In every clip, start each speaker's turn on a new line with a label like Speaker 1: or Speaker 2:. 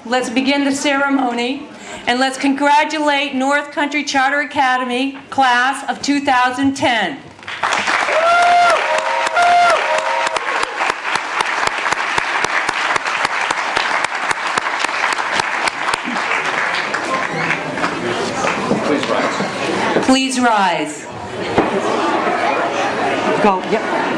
Speaker 1: let's begin the ceremony, and let's congratulate North Country Charter Academy class of 2010.
Speaker 2: Please rise.
Speaker 1: Please rise.
Speaker 3: Go, yep.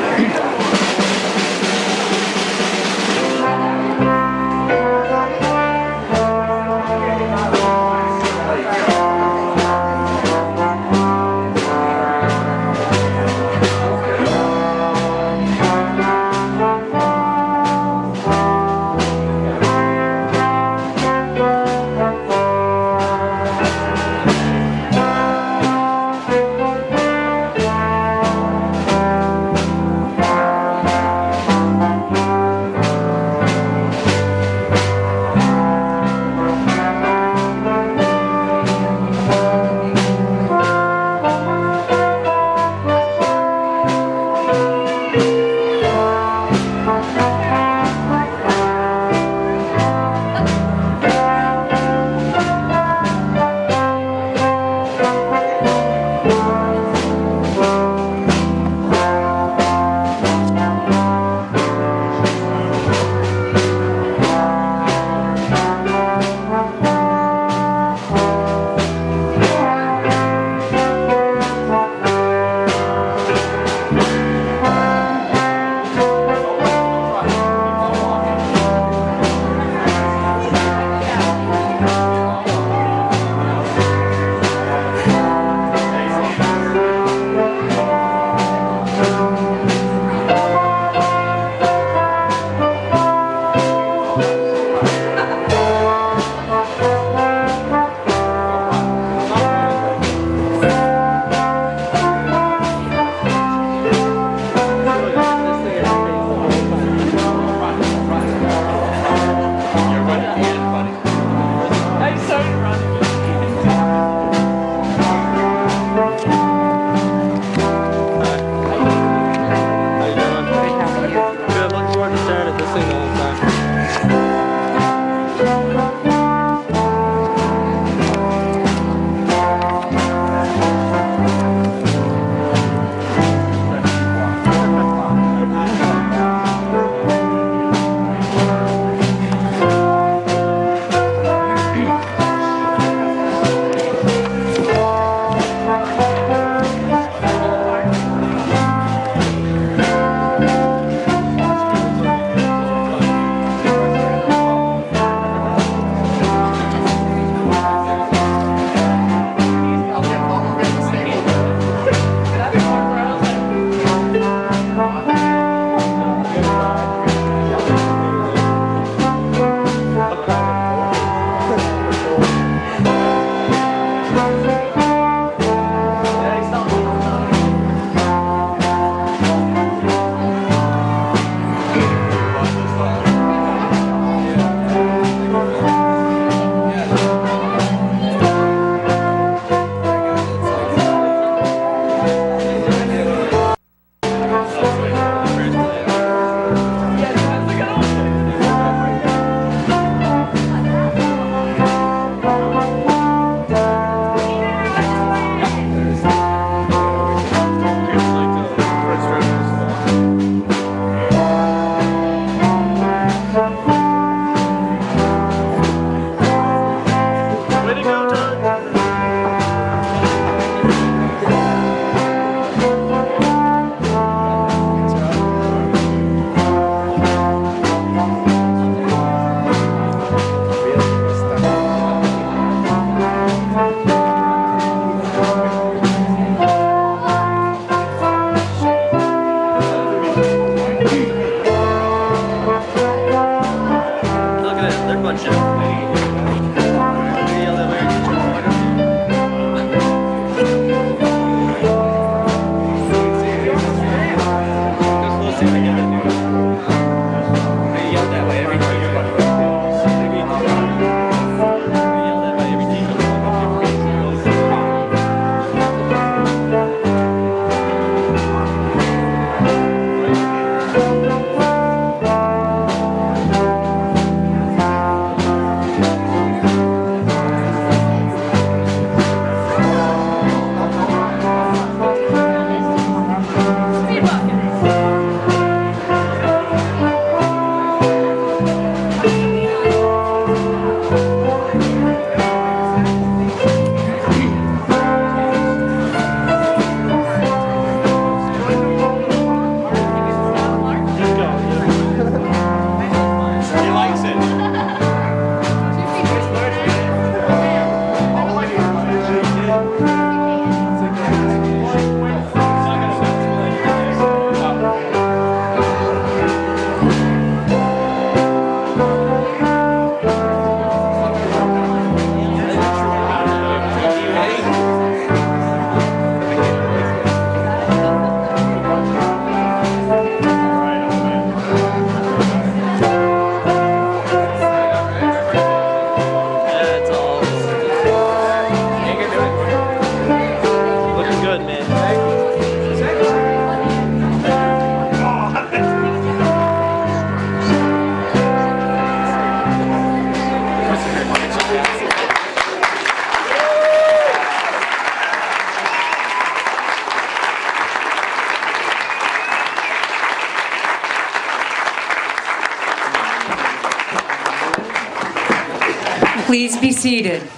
Speaker 1: Please be seated.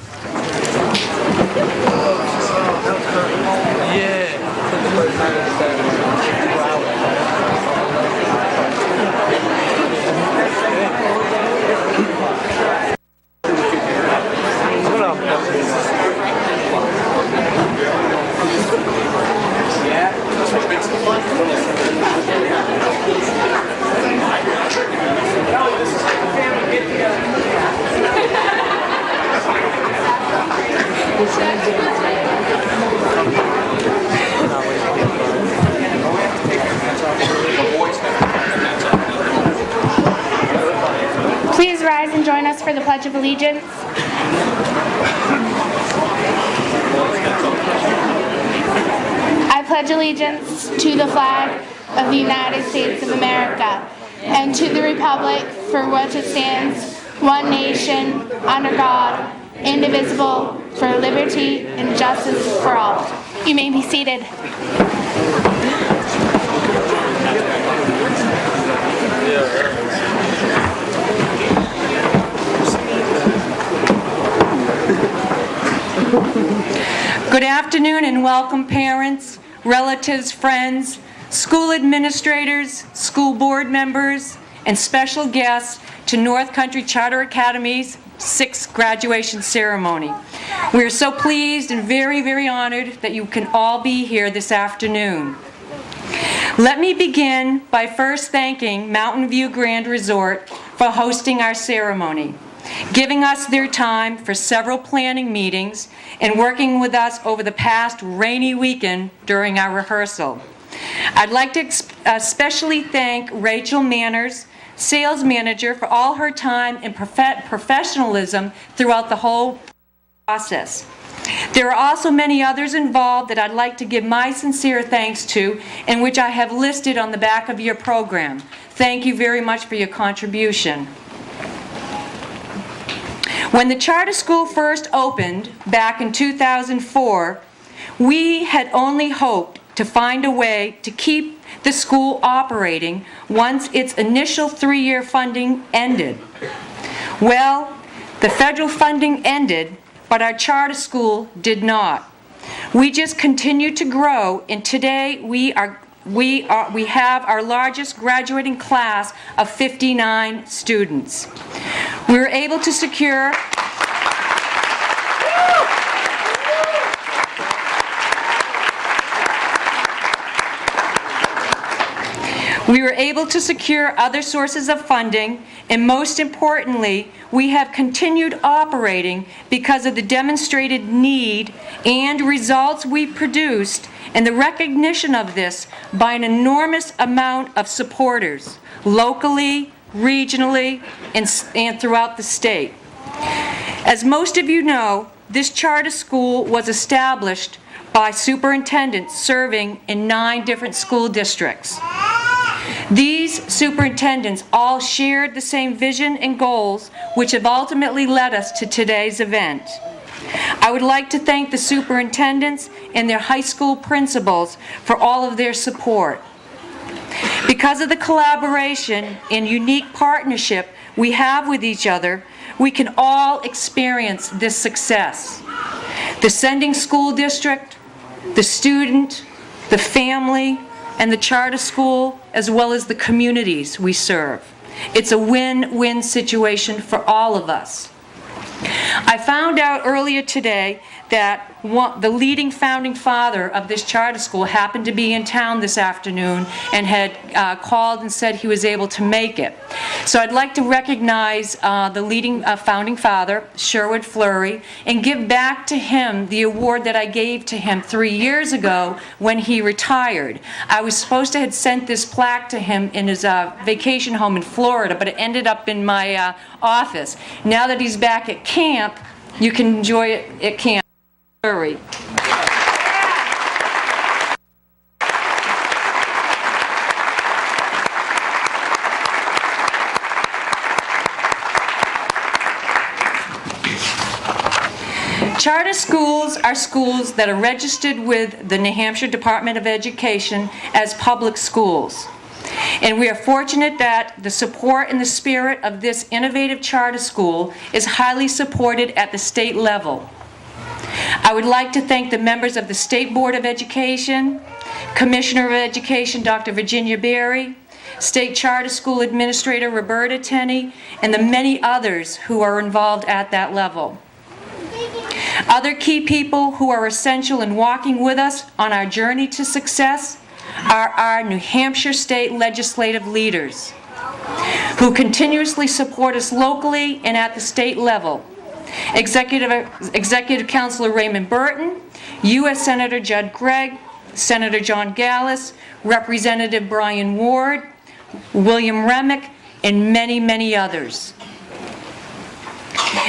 Speaker 3: Please rise and join us for the Pledge of Allegiance. I pledge allegiance to the flag of the United States of America and to the republic for which it stands, one nation, under God, indivisible, for liberty and justice for all. You may be seated.
Speaker 1: Good afternoon and welcome parents, relatives, friends, school administrators, school board members, and special guests to North Country Charter Academy's 6th graduation ceremony. We are so pleased and very, very honored that you can all be here this afternoon. Let me begin by first thanking Mountain View Grand Resort for hosting our ceremony, giving us their time for several planning meetings and working with us over the past rainy weekend during our rehearsal. I'd like to especially thank Rachel Manners, sales manager, for all her time and professionalism throughout the whole process. There are also many others involved that I'd like to give my sincere thanks to, and which I have listed on the back of your program. Thank you very much for your contribution. When the charter school first opened back in 2004, we had only hoped to find a way to keep the school operating once its initial 3-year funding ended. Well, the federal funding ended, but our charter school did not. We just continued to grow, and today we have our largest graduating class of 59 students. We were able to secure other sources of funding, and most importantly, we have continued operating because of the demonstrated need and results we produced, and the recognition of this by an enormous amount of supporters, locally, regionally, and throughout the state. As most of you know, this charter school was established by superintendents serving in 9 different school districts. These superintendents all shared the same vision and goals, which have ultimately led us to today's event. I would like to thank the superintendents and their high school principals for all of their support. Because of the collaboration and unique partnership we have with each other, we can all experience this success. The sending school district, the student, the family, and the charter school, as well as the communities we serve. It's a win-win situation for all of us. I found out earlier today that the leading founding father of this charter school happened to be in town this afternoon and had called and said he was able to make it. So I'd like to recognize the leading founding father, Sherwood Fleury, and give back to him the award that I gave to him 3 years ago when he retired. I was supposed to have sent this plaque to him in his vacation home in Florida, but it ended up in my office. Now that he's back at camp, you can enjoy it at camp. Fleury. Charter schools are schools that are registered with the New Hampshire Department of Education as public schools. And we are fortunate that the support and the spirit of this innovative charter school is highly supported at the state level. I would like to thank the members of the State Board of Education, Commissioner of Education Dr. Virginia Berry, State Charter School Administrator Roberta Tenney, and the many others who are involved at that level. Other key people who are essential in walking with us on our journey to success are our New Hampshire state legislative leaders, who continuously support us locally and at the state level. Executive Counselor Raymond Burton, U.S. Senator Judd Gregg, Senator John Gallus, Representative Brian Ward, William Remick, and many, many others.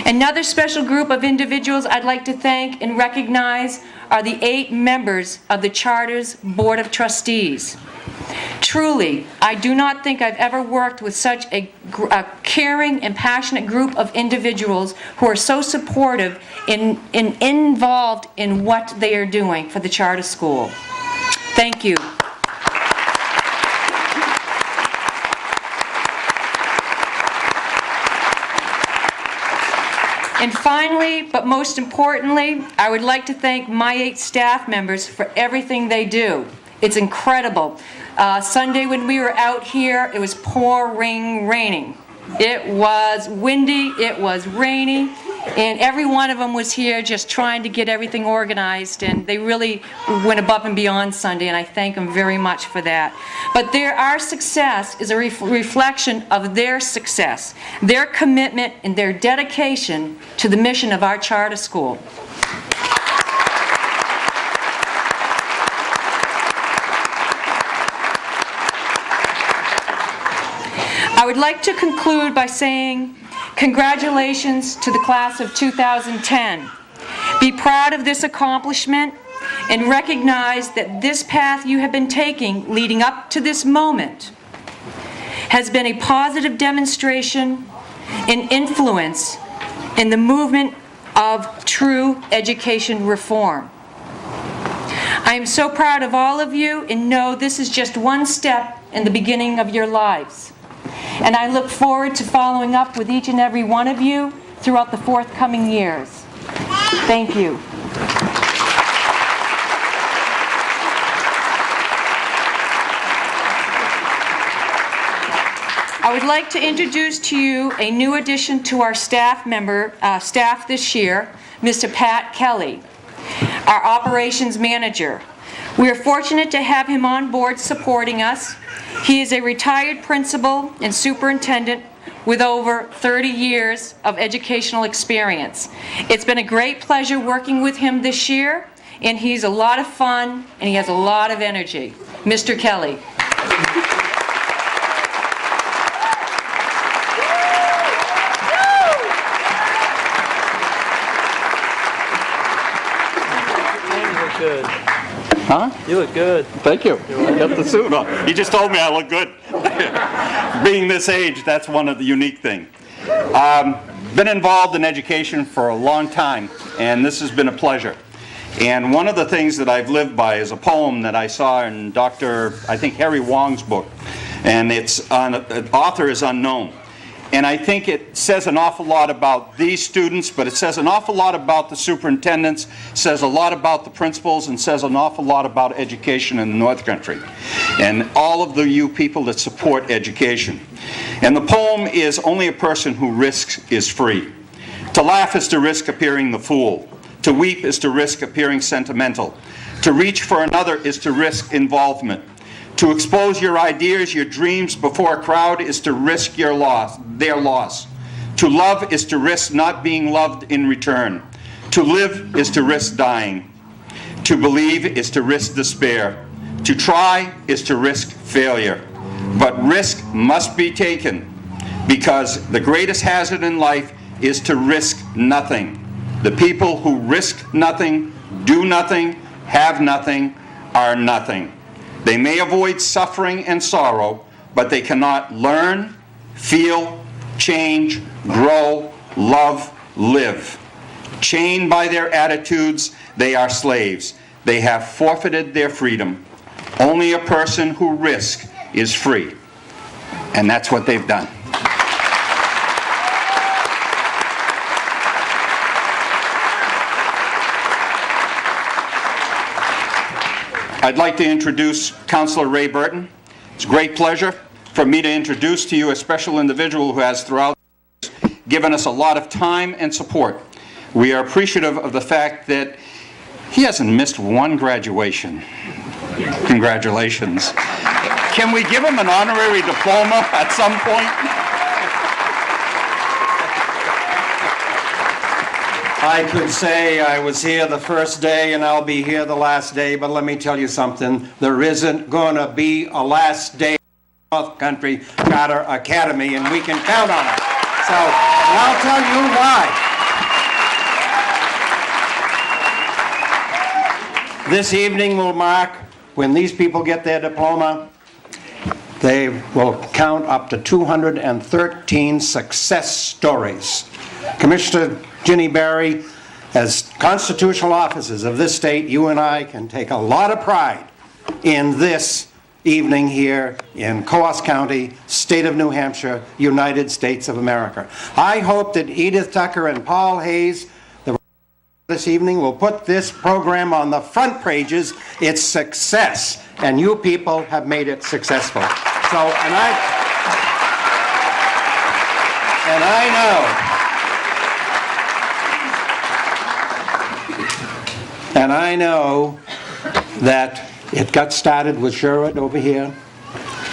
Speaker 1: Another special group of individuals I'd like to thank and recognize are the 8 members of the Charter's Board of Trustees. Truly, I do not think I've ever worked with such a caring and passionate group of individuals who are so supportive and involved in what they are doing for the charter school. Thank you. And finally, but most importantly, I would like to thank my 8 staff members for everything they do. It's incredible. Sunday when we were out here, it was raining. It was windy, it was rainy, and every one of them was here just trying to get everything organized, and they really went above and beyond Sunday, and I thank them very much for that. But our success is a reflection of their success, their commitment, and their dedication to the mission of our charter school. I would like to conclude by saying congratulations to the class of 2010. Be proud of this accomplishment and recognize that this path you have been taking leading up to this moment has been a positive demonstration and influence in the movement of true education reform. I am so proud of all of you and know this is just one step in the beginning of your lives. And I look forward to following up with each and every one of you throughout the forthcoming years. Thank you. I would like to introduce to you a new addition to our staff this year, Mr. Pat Kelly, our operations manager. We are fortunate to have him on board supporting us. He is a retired principal and superintendent with over 30 years of educational experience. It's been a great pleasure working with him this year, and he's a lot of fun and he has a lot of energy. Mr. Kelly.
Speaker 4: Good.
Speaker 2: Huh?
Speaker 4: You look good.
Speaker 2: Thank you. I got the suit on. You just told me I look good. Being this age, that's one of the unique things. Been involved in education for a long time, and this has been a pleasure. And one of the things that I've lived by is a poem that I saw in Dr. I think Harry Wong's book, and the author is unknown. And I think it says an awful lot about these students, but it says an awful lot about the superintendents, says a lot about the principals, and says an awful lot about education in the North Country, and all of you people that support education. And the poem is, "Only a person who risks is free. To laugh is to risk appearing the fool. To weep is to risk appearing sentimental. To reach for another is to risk involvement. To expose your ideas, your dreams before a crowd is to risk their loss. To love is to risk not being loved in return. To live is to risk dying. To believe is to risk despair. To try is to risk failure. But risk must be taken, because the greatest hazard in life is to risk nothing. The people who risk nothing, do nothing, have nothing, are nothing. They may avoid suffering and sorrow, but they cannot learn, feel, change, grow, love, live. Chained by their attitudes, they are slaves. They have forfeited their freedom. Only a person who risks is free." And that's what they've done. I'd like to introduce Councillor Ray Burton. It's a great pleasure for me to introduce to you a special individual who has throughout the years given us a lot of time and support. We are appreciative of the fact that he hasn't missed one graduation. Congratulations. Can we give him an honorary diploma at some point?
Speaker 5: I could say I was here the first day and I'll be here the last day, but let me tell you something. There isn't going to be a last day at North Country Charter Academy, and we can count on it. So, and I'll tell you why. This evening will mark when these people get their diploma. They will count up to 213 success stories. Commissioner Ginny Barry, as constitutional officers of this state, you and I can take a lot of pride in this evening here in Coos County, state of New Hampshire, United States of America. I hope that Edith Tucker and Paul Hayes this evening will put this program on the front pages. It's success, and you people have made it successful. So, and I know that it got started with Sherwood over here.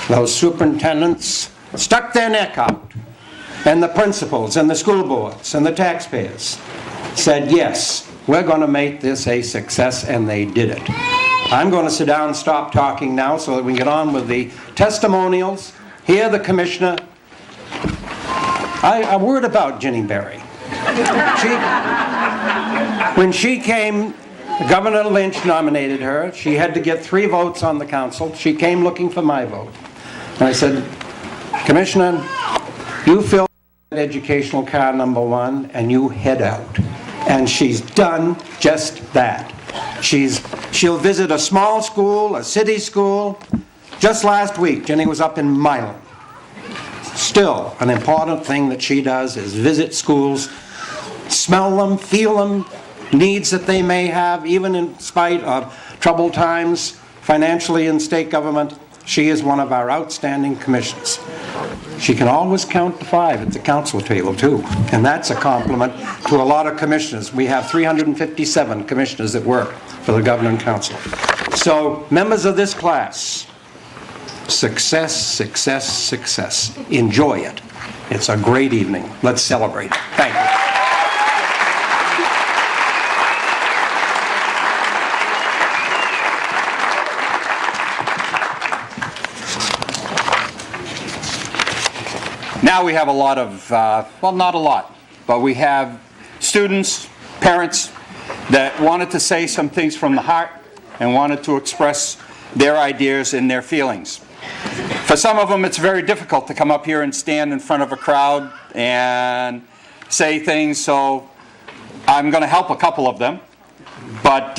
Speaker 5: Those superintendents stuck their neck out, and the principals and the school boards and the taxpayers said, yes, we're going to make this a success, and they did it. I'm going to sit down and stop talking now so that we get on with the testimonials. Hear the commissioner. A word about Ginny Barry. When she came, Governor Lynch nominated her. She had to get 3 votes on the council. She came looking for my vote. And I said, Commissioner, you fill educational card number 1 and you head out. And she's done just that. She'll visit a small school, a city school. Just last week, Jenny was up in Milan. Still, an important thing that she does is visit schools, smell them, feel them, needs that they may have, even in spite of troubled times financially in state government. She is one of our outstanding commissioners. She can always count to 5 at the council table, too. And that's a compliment to a lot of commissioners. We have 357 commissioners that work for the governing council. So, members of this class, success, success, success. Enjoy it. It's a great evening. Let's celebrate. Thank you.
Speaker 2: Now we have a lot of, well, not a lot, but we have students, parents that wanted to say some things from the heart and wanted to express their ideas and their feelings. For some of them, it's very difficult to come up here and stand in front of a crowd and say things, so I'm going to help a couple of them, but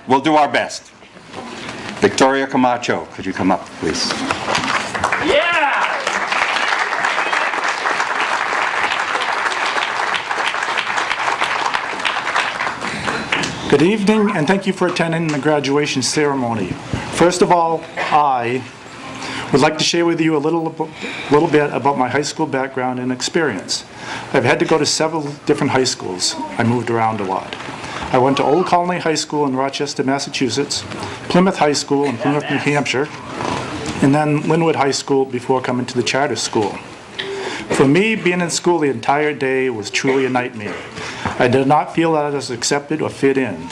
Speaker 2: we'll do our best. Victoria Camacho, could you come up, please?
Speaker 4: Yeah!
Speaker 6: Good evening, and thank you for attending the graduation ceremony. First of all, I would like to share with you a little bit about my high school background and experience. I've had to go to several different high schools. I moved around a lot. I went to Old Colony High School in Rochester, Massachusetts, Plymouth High School in Plymouth, New Hampshire, and then Linwood High School before coming to the charter school. For me, being in school the entire day was truly a nightmare. I did not feel that I was accepted or fit in.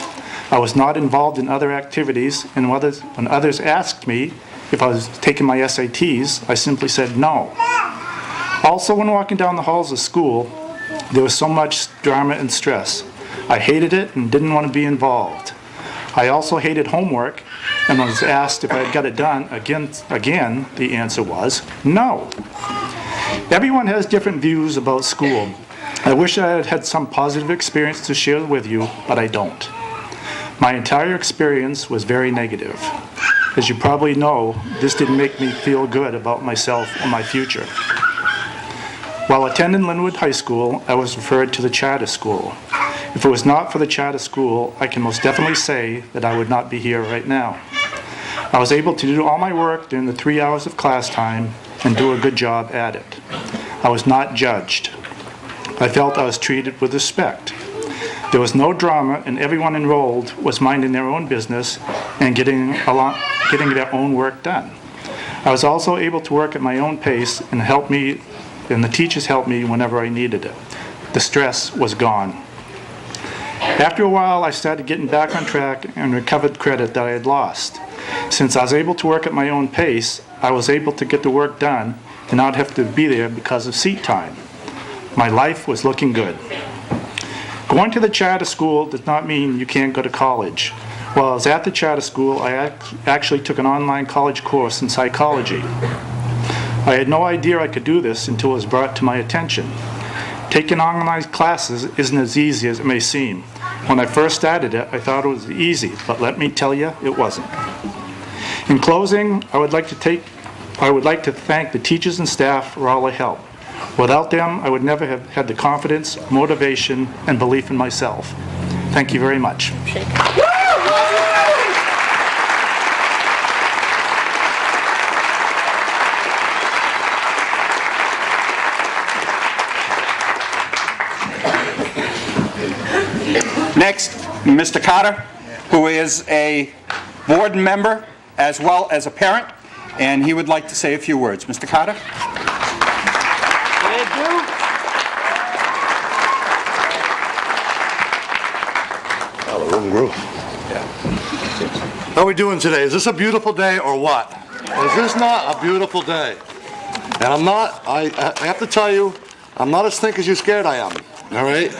Speaker 6: I was not involved in other activities, and when others asked me if I was taking my SATs, I simply said no. Also, when walking down the halls of school, there was so much drama and stress. I hated it and didn't want to be involved. I also hated homework, and when I was asked if I had got it done, again, the answer was no. Everyone has different views about school. I wish I had had some positive experience to share with you, but I don't. My entire experience was very negative. As you probably know, this didn't make me feel good about myself and my future. While attending Linwood High School, I was referred to the charter school. If it was not for the charter school, I can most definitely say that I would not be here right now. I was able to do all my work during the 3 hours of class time and do a good job at it. I was not judged. I felt I was treated with respect. There was no drama, and everyone enrolled was minding their own business and getting their own work done. I was also able to work at my own pace and the teachers helped me whenever I needed it. The stress was gone. After a while, I started getting back on track and recovered credit that I had lost. Since I was able to work at my own pace, I was able to get the work done and not have to be there because of seat time. My life was looking good. Going to the charter school does not mean you can't go to college. While I was at the charter school, I actually took an online college course in psychology. I had no idea I could do this until it was brought to my attention. Taking online classes isn't as easy as it may seem. When I first started it, I thought it was easy, but let me tell you, it wasn't. In closing, I would like to thank the teachers and staff for all their help. Without them, I would never have had the confidence, motivation, and belief in myself. Thank you very much.
Speaker 2: Next, Mr. Carter, who is a board member as well as a parent, and he would like to say a few words. Mr. Carter?
Speaker 7: How are we doing today? Is this a beautiful day or what? Is this not a beautiful day? And I have to tell you, I'm not as thick as you scared I am, all right?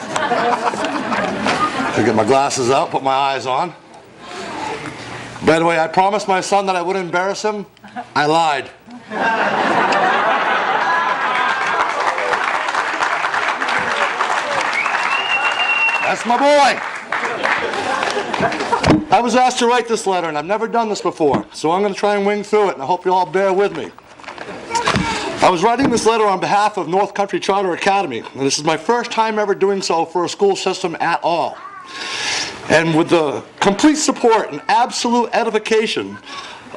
Speaker 7: I get my glasses out, put my eyes on. By the way, I promised my son that I wouldn't embarrass him. I lied. That's my boy. I was asked to write this letter, and I've never done this before, so I'm going to try and wing through it, and I hope you all bear with me. I was writing this letter on behalf of North Country Charter Academy, and this is my first time ever doing so for a school system at all. And with the complete support and absolute edification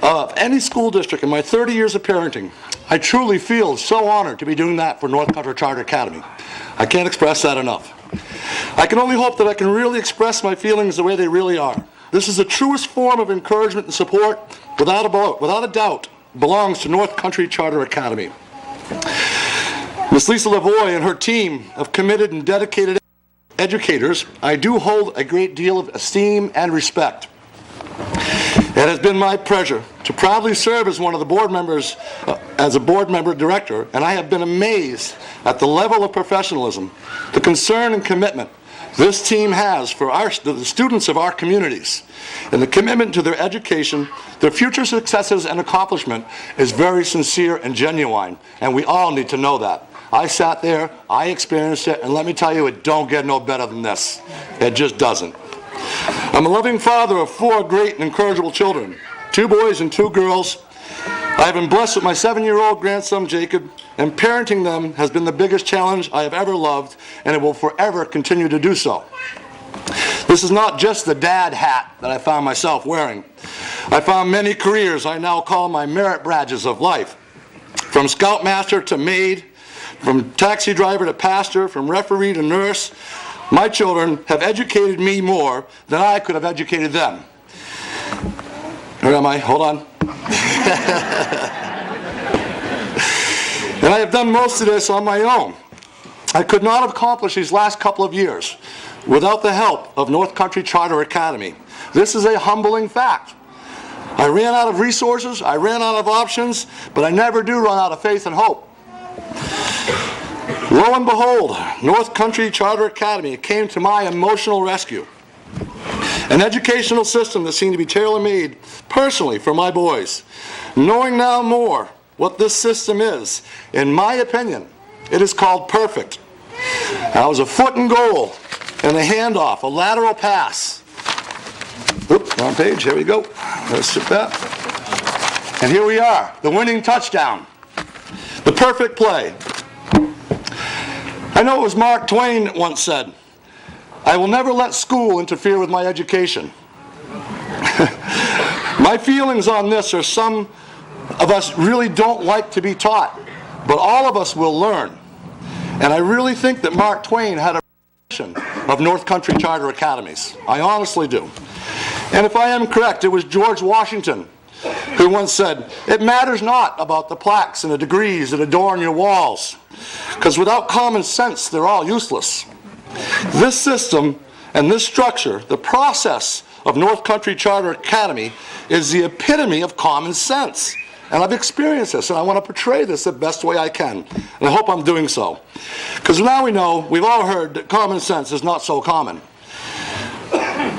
Speaker 7: of any school district in my 30 years of parenting, I truly feel so honored to be doing that for North Country Charter Academy. I can't express that enough. I can only hope that I can really express my feelings the way they really are. This is the truest form of encouragement and support, without a doubt, belongs to North Country Charter Academy. Ms. Lisa Lavoie and her team of committed and dedicated educators, I do hold a great deal of esteem and respect. It has been my pleasure to proudly serve as one of the board members, as a board member director, and I have been amazed at the level of professionalism, the concern and commitment this team has for the students of our communities. And the commitment to their education, their future successes and accomplishment is very sincere and genuine, and we all need to know that. I sat there, I experienced it, and let me tell you, it don't get no better than this. It just doesn't. I'm a loving father of 4 great and incorrigible children, 2 boys and 2 girls. I have been blessed with my 7-year-old grandson, Jacob, and parenting them has been the biggest challenge I have ever loved, and it will forever continue to do so. This is not just the dad hat that I found myself wearing. I found many careers I now call my merit badges of life. From scoutmaster to maid, from taxi driver to pastor, from referee to nurse, my children have educated me more than I could have educated them. Where am I? Hold on. And I have done most of this on my own. I could not have accomplished these last couple of years without the help of North Country Charter Academy. This is a humbling fact. I ran out of resources, I ran out of options, but I never do run out of faith and hope. Lo and behold, North Country Charter Academy came to my emotional rescue. An educational system that seemed to be tailor-made personally for my boys. Knowing now more what this system is, in my opinion, it is called perfect. That was a foot in goal and a handoff, a lateral pass. Oops, wrong page, here we go. Let's skip that. And here we are, the winning touchdown, the perfect play. I know it was Mark Twain once said, "I will never let school interfere with my education." My feelings on this are some of us really don't like to be taught, but all of us will learn. And I really think that Mark Twain had a vision of North Country Charter Academies. I honestly do. And if I am correct, it was George Washington who once said, "It matters not about the plaques and the degrees that adorn your walls, because without common sense, they're all useless." This system and this structure, the process of North Country Charter Academy, is the epitome of common sense. And I've experienced this, and I want to portray this the best way I can. And I hope I'm doing so. Because now we know, we've all heard that common sense is not so common.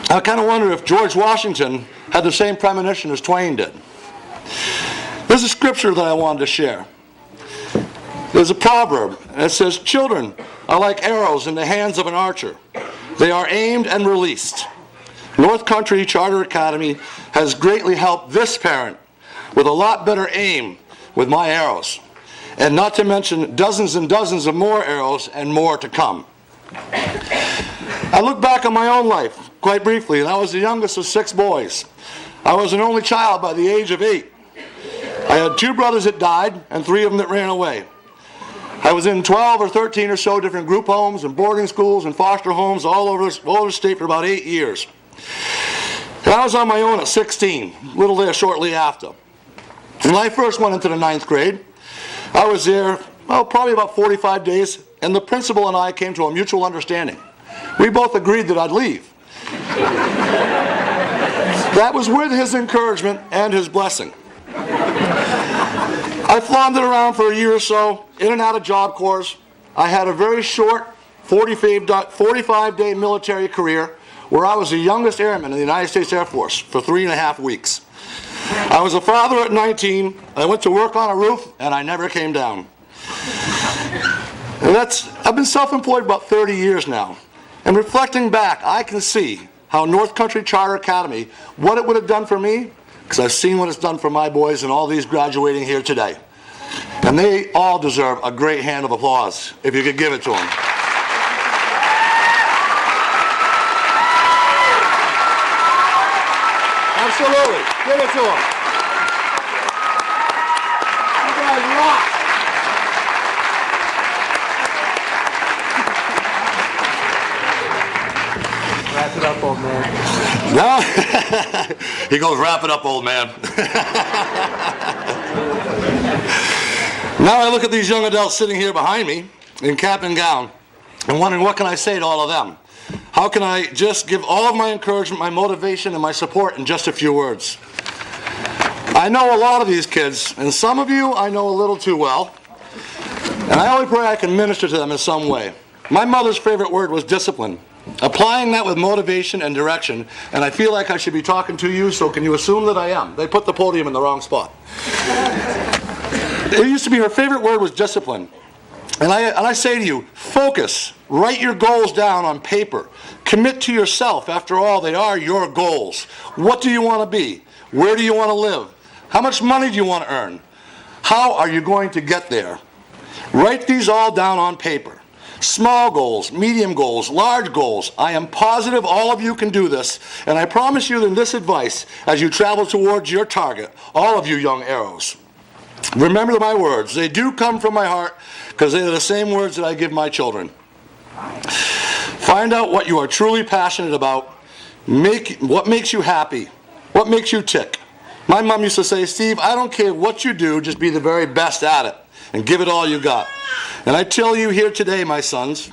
Speaker 7: I kind of wonder if George Washington had the same premonition as Twain did. There's a scripture that I wanted to share. There's a proverb, and it says, "Children are like arrows in the hands of an archer. They are aimed and released." North Country Charter Academy has greatly helped this parent with a lot better aim with my arrows. And not to mention dozens and dozens of more arrows and more to come. I look back on my own life quite briefly, and I was the youngest of 6 boys. I was an only child by the age of 8. I had 2 brothers that died and 3 of them that ran away. I was in 12 or 13 or so different group homes and boarding schools and foster homes all over the state for about 8 years. And I was on my own at 16, a little there shortly after. When I first went into the 9th grade, I was there, probably about 45 days, and the principal and I came to a mutual understanding. We both agreed that I'd leave. That was with his encouragement and his blessing. I floundered around for a year or so, in and out of job corps. I had a very short 45-day military career where I was the youngest airman in the United States Air Force for 3.5 weeks. I was a father at 19. I went to work on a roof, and I never came down. And I've been self-employed about 30 years now. And reflecting back, I can see how North Country Charter Academy, what it would have done for me, because I've seen what it's done for my boys and all these graduating here today. And they all deserve a great hand of applause, if you could give it to them. Absolutely. Give it to them. You guys rock.
Speaker 4: Wrap it up, old man.
Speaker 7: No. He goes, "Wrap it up, old man." Now I look at these young adults sitting here behind me in cap and gown and wondering, what can I say to all of them? How can I just give all of my encouragement, my motivation, and my support in just a few words? I know a lot of these kids, and some of you I know a little too well, and I only pray I can minister to them in some way. My mother's favorite word was discipline. Applying that with motivation and direction, and I feel like I should be talking to you, so can you assume that I am? They put the podium in the wrong spot. It used to be her favorite word was discipline. And I say to you, focus. Write your goals down on paper. Commit to yourself. After all, they are your goals. What do you want to be? Where do you want to live? How much money do you want to earn? How are you going to get there? Write these all down on paper. Small goals, medium goals, large goals. I am positive all of you can do this, and I promise you that this advice as you travel towards your target, all of you young arrows. Remember my words. They do come from my heart because they are the same words that I give my children. Find out what you are truly passionate about. What makes you happy. What makes you tick. My mom used to say, "Steve, I don't care what you do, just be the very best at it and give it all you got." And I tell you here today, my sons,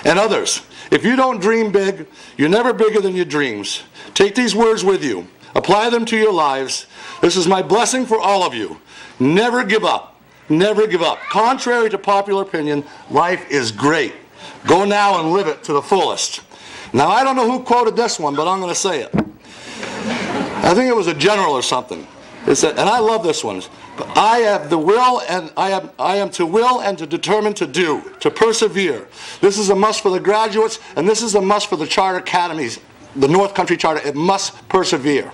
Speaker 7: and others, if you don't dream big, you're never bigger than your dreams. Take these words with you. Apply them to your lives. This is my blessing for all of you. Never give up. Never give up. Contrary to popular opinion, life is great. Go now and live it to the fullest. Now, I don't know who quoted this one, but I'm going to say it. I think it was a general or something. It said, and I love this one. But I have the will, and I am to will and to determine to do, to persevere. This is a must for the graduates, and this is a must for the charter academies, the North Country Charter. It must persevere.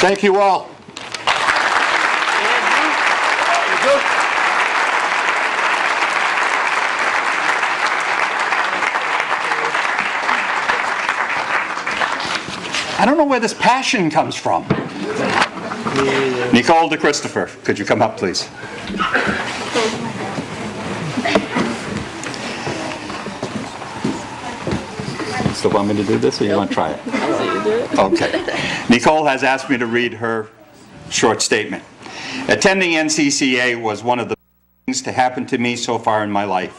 Speaker 7: Thank you all.
Speaker 2: I don't know where this passion comes from. Nicole DeChristopher, could you come up, please? Still want me to do this, or you want to try it? Okay. Nicole has asked me to read her short statement. Attending NCCA was one of the things to happen to me so far in my life.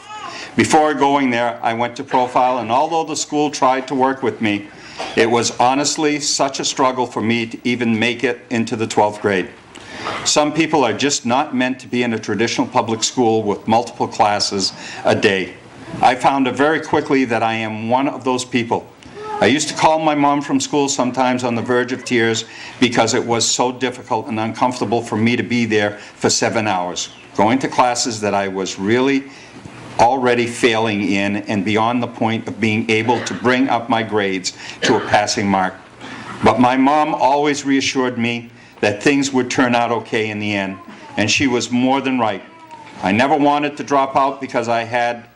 Speaker 2: Before going there, I went to Profile, and although the school tried to work with me, it was honestly such a struggle for me to even make it into the 12th grade. Some people are just not meant to be in a traditional public school with multiple classes a day. I found out very quickly that I am one of those people. I used to call my mom from school sometimes on the verge of tears because it was so difficult and uncomfortable for me to be there for 7 hours, going to classes that I was really already failing in and beyond the point of being able to bring up my grades to a passing mark. But my mom always reassured me that things would turn out okay in the end, and she was more than right. I never wanted to drop out because I had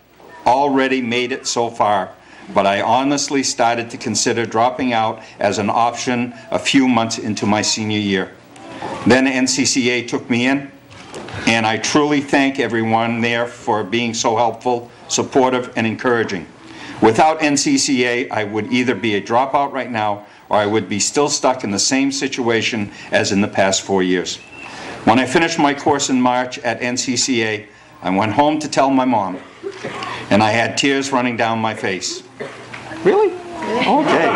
Speaker 2: already made it so far, but I honestly started to consider dropping out as an option a few months into my senior year. Then NCCA took me in, and I truly thank everyone there for being so helpful, supportive, and encouraging. Without NCCA, I would either be a dropout right now, or I would be still stuck in the same situation as in the past 4 years. When I finished my course in March at NCCA, I went home to tell my mom, and I had tears running down my face. Really? Okay.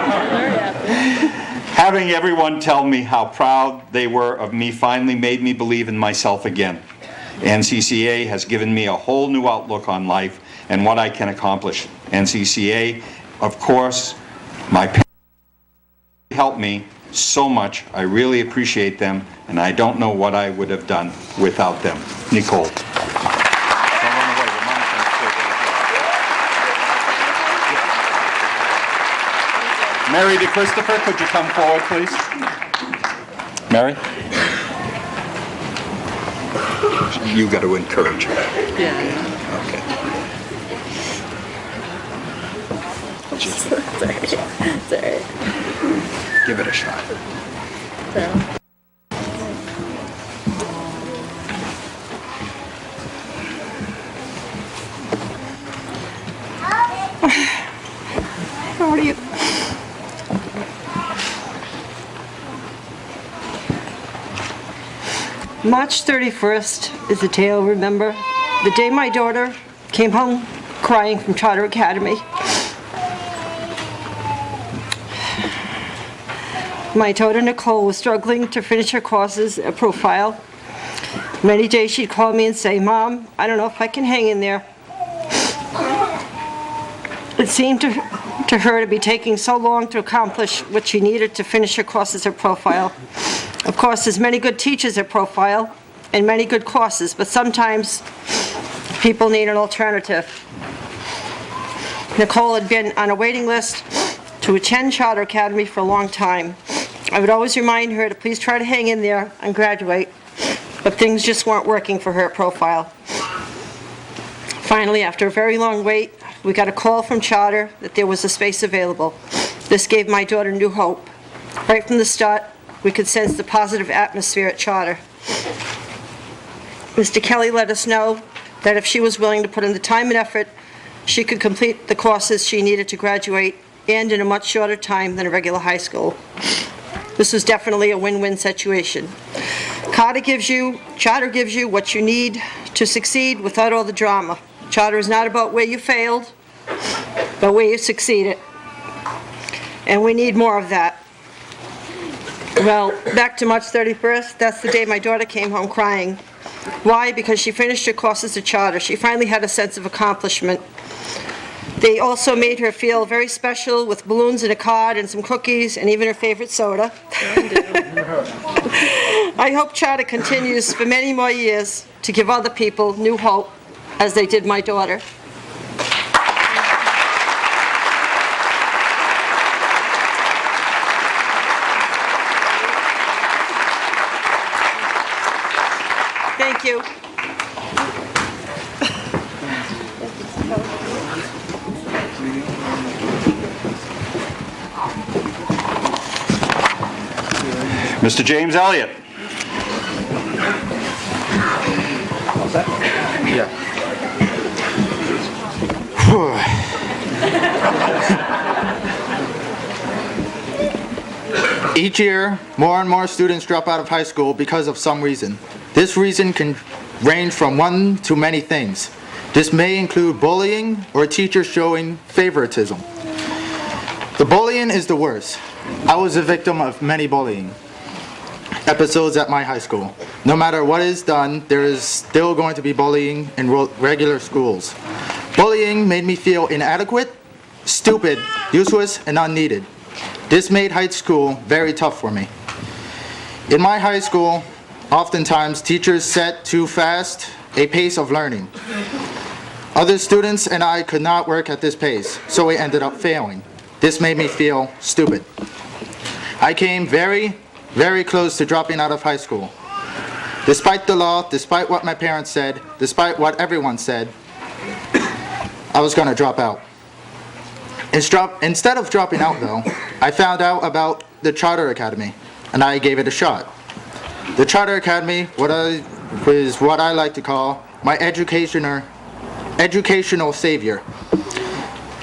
Speaker 2: Having everyone tell me how proud they were of me finally made me believe in myself again. NCCA has given me a whole new outlook on life and what I can accomplish. NCCA, of course, my parents helped me so much. I really appreciate them, and I don't know what I would have done without them. Nicole. Mary DeChristopher, could you come forward, please? Mary? You got to encourage her.
Speaker 8: Yeah.
Speaker 2: Okay.
Speaker 8: It's all right.
Speaker 2: Give it a shot.
Speaker 8: So.
Speaker 9: How are you? March 31st is the day I'll remember. The day my daughter came home crying from Charter Academy. My daughter Nicole was struggling to finish her courses at Profile. Many days she'd call me and say, "Mom, I don't know if I can hang in there." It seemed to her to be taking so long to accomplish what she needed to finish her courses at Profile. Of course, there's many good teachers at Profile and many good courses, but sometimes people need an alternative. Nicole had been on a waiting list to attend Charter Academy for a long time. I would always remind her to please try to hang in there and graduate, but things just weren't working for her at Profile. Finally, after a very long wait, we got a call from Charter that there was a space available. This gave my daughter new hope. Right from the start, we could sense the positive atmosphere at Charter. Mr. Kelly let us know that if she was willing to put in the time and effort, she could complete the courses she needed to graduate, and in a much shorter time than a regular high school. This was definitely a win-win situation. Charter gives you what you need to succeed without all the drama. Charter is not about where you failed, but where you succeeded. And we need more of that. Well, back to March 31st, that's the day my daughter came home crying. Why? Because she finished her courses at Charter. She finally had a sense of accomplishment. They also made her feel very special with balloons and a card and some cookies and even her favorite soda. I hope Charter continues for many more years to give other people new hope as they did my daughter. Thank you.
Speaker 2: Mr. James Elliott.
Speaker 10: Each year, more and more students drop out of high school because of some reason. This reason can range from one to many things. This may include bullying or teachers showing favoritism. The bullying is the worst. I was a victim of many bullying episodes at my high school. No matter what is done, there is still going to be bullying in regular schools. Bullying made me feel inadequate, stupid, useless, and unneeded. This made high school very tough for me. In my high school, oftentimes teachers set too fast a pace of learning. Other students and I could not work at this pace, so we ended up failing. This made me feel stupid. I came very, very close to dropping out of high school. Despite the law, despite what my parents said, despite what everyone said, I was going to drop out. Instead of dropping out, though, I found out about the Charter Academy, and I gave it a shot. The Charter Academy was what I like to call my educational savior.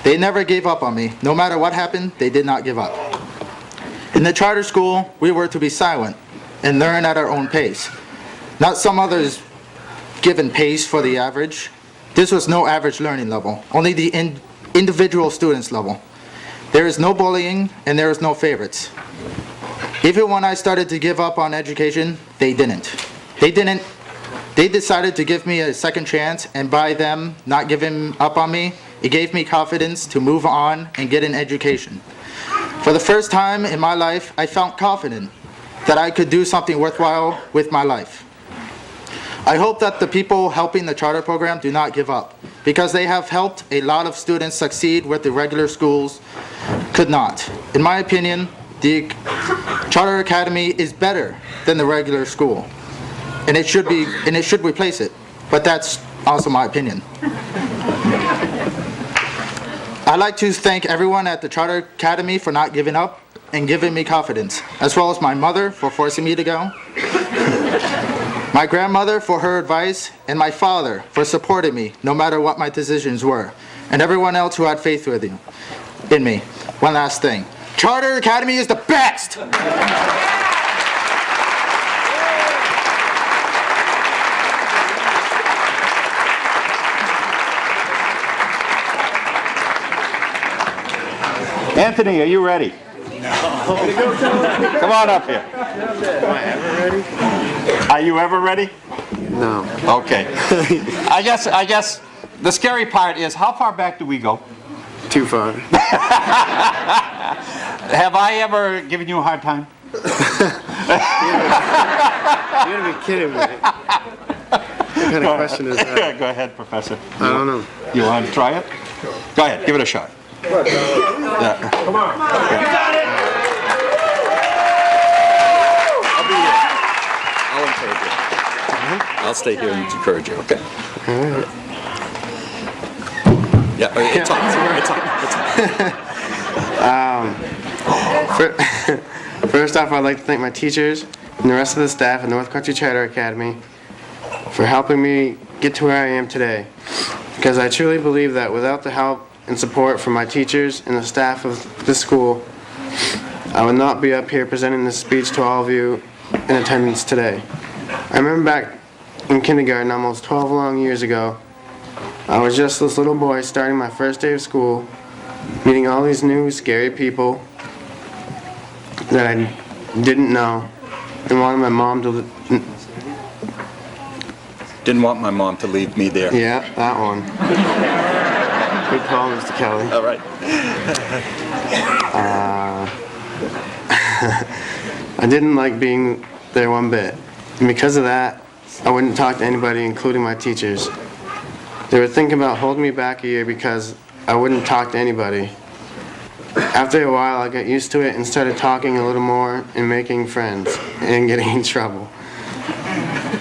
Speaker 10: They never gave up on me. No matter what happened, they did not give up. In the charter school, we were to be silent and learn at our own pace. Not some others given pace for the average. This was no average learning level, only the individual students level. There is no bullying and there is no favorites. Even when I started to give up on education, they didn't. They decided to give me a second chance, and by them not giving up on me, it gave me confidence to move on and get an education. For the first time in my life, I felt confident that I could do something worthwhile with my life. I hope that the people helping the charter program do not give up, because they have helped a lot of students succeed where the regular schools could not. In my opinion, the Charter Academy is better than the regular school, and it should replace it, but that's also my opinion. I'd like to thank everyone at the Charter Academy for not giving up and giving me confidence, as well as my mother for forcing me to go, my grandmother for her advice, and my father for supporting me no matter what my decisions were, and everyone else who had faith in me. One last thing. Charter Academy is the best!
Speaker 2: Anthony, are you ready? No. Come on up here.
Speaker 4: Am I ever ready?
Speaker 2: Are you ever ready?
Speaker 4: No.
Speaker 2: Okay. I guess the scary part is, how far back do we go?
Speaker 4: Too far.
Speaker 2: Have I ever given you a hard time?
Speaker 4: You gotta be kidding me. What kind of question is that?
Speaker 2: Go ahead, Professor.
Speaker 4: I don't know.
Speaker 2: You want to try it? Go ahead, give it a shot. Yeah.
Speaker 4: Come on. You got it!
Speaker 2: I'll be here. I'll encourage you. I'll stay here and encourage you, okay? Yeah, it's on.
Speaker 4: First off, I'd like to thank my teachers and the rest of the staff at North Country Charter Academy for helping me get to where I am today. Because I truly believe that without the help and support from my teachers and the staff of this school, I would not be up here presenting this speech to all of you in attendance today. I remember back in kindergarten almost 12 long years ago, I was just this little boy starting my first day of school, meeting all these new scary people that I didn't know and wanted my mom to...
Speaker 2: Didn't want my mom to leave me there.
Speaker 4: Yeah, that one. Good call, Mr. Kelly.
Speaker 2: All right.
Speaker 4: I didn't like being there one bit. And because of that, I wouldn't talk to anybody, including my teachers. They were thinking about holding me back a year because I wouldn't talk to anybody. After a while, I got used to it and started talking a little more and making friends and getting in trouble.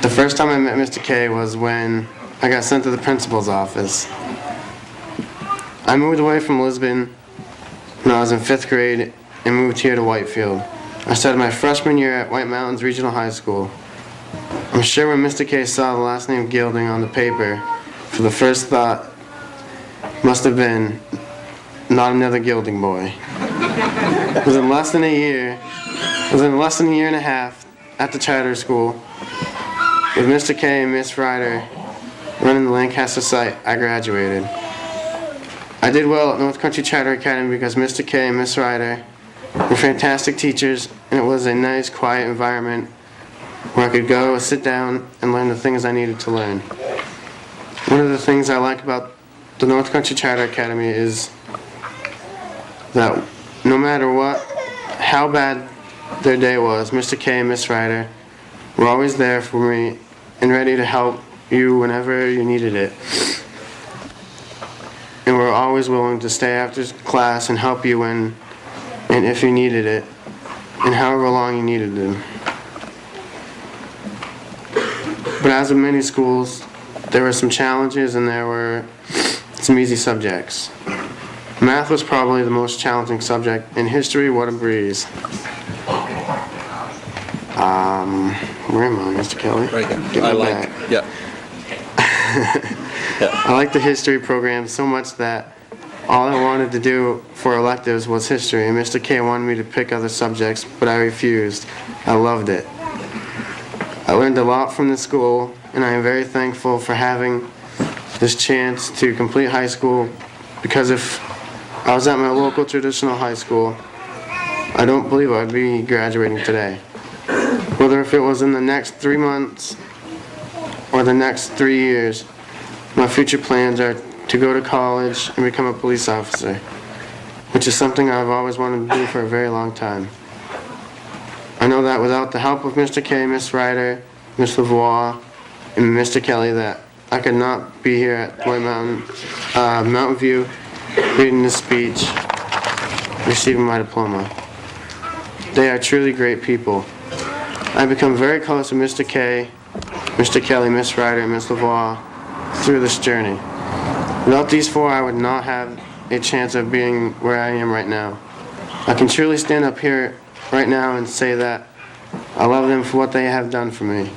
Speaker 4: The first time I met Mr. K was when I got sent to the principal's office. I moved away from Lisbon when I was in 5th grade and moved here to Whitefield. I started my freshman year at White Mountains Regional High School. I'm sure when Mr. K saw the last name Gilding on the paper, for the first thought must have been, not another Gilding boy. It was in less than a year and a half at the charter school with Mr. K and Miss Ryder running the Lancaster site. I graduated. I did well at North Country Charter Academy because Mr. K and Miss Ryder were fantastic teachers, and it was a nice, quiet environment where I could go, sit down, and learn the things I needed to learn. One of the things I like about the North Country Charter Academy is that no matter how bad their day was, Mr. K and Miss Ryder were always there for me and ready to help you whenever you needed it. And were always willing to stay after class and help you when and if you needed it, and however long you needed them. But as with many schools, there were some challenges and there were some easy subjects. Math was probably the most challenging subject, and history, what a breeze. Where am I, Mr. Kelly?
Speaker 2: Right here.
Speaker 4: Get my back.
Speaker 2: Yeah.
Speaker 4: I liked the history program so much that all I wanted to do for electives was history, and Mr. K wanted me to pick other subjects, but I refused. I loved it. I learned a lot from the school, and I am very thankful for having this chance to complete high school, because if I was at my local traditional high school, I don't believe I'd be graduating today. Whether if it was in the next 3 months or the next 3 years, my future plans are to go to college and become a police officer, which is something I've always wanted to do for a very long time. I know that without the help of Mr. K, Miss Ryder, Miss Lavoie, and Mr. Kelly, that I could not be here at White Mountain View, reading this speech, receiving my diploma. They are truly great people. I've become very close to Mr. K, Mr. Kelly, Miss Ryder, and Miss Lavoie through this journey. Without these four, I would not have a chance of being where I am right now. I can truly stand up here right now and say that I love them for what they have done for me.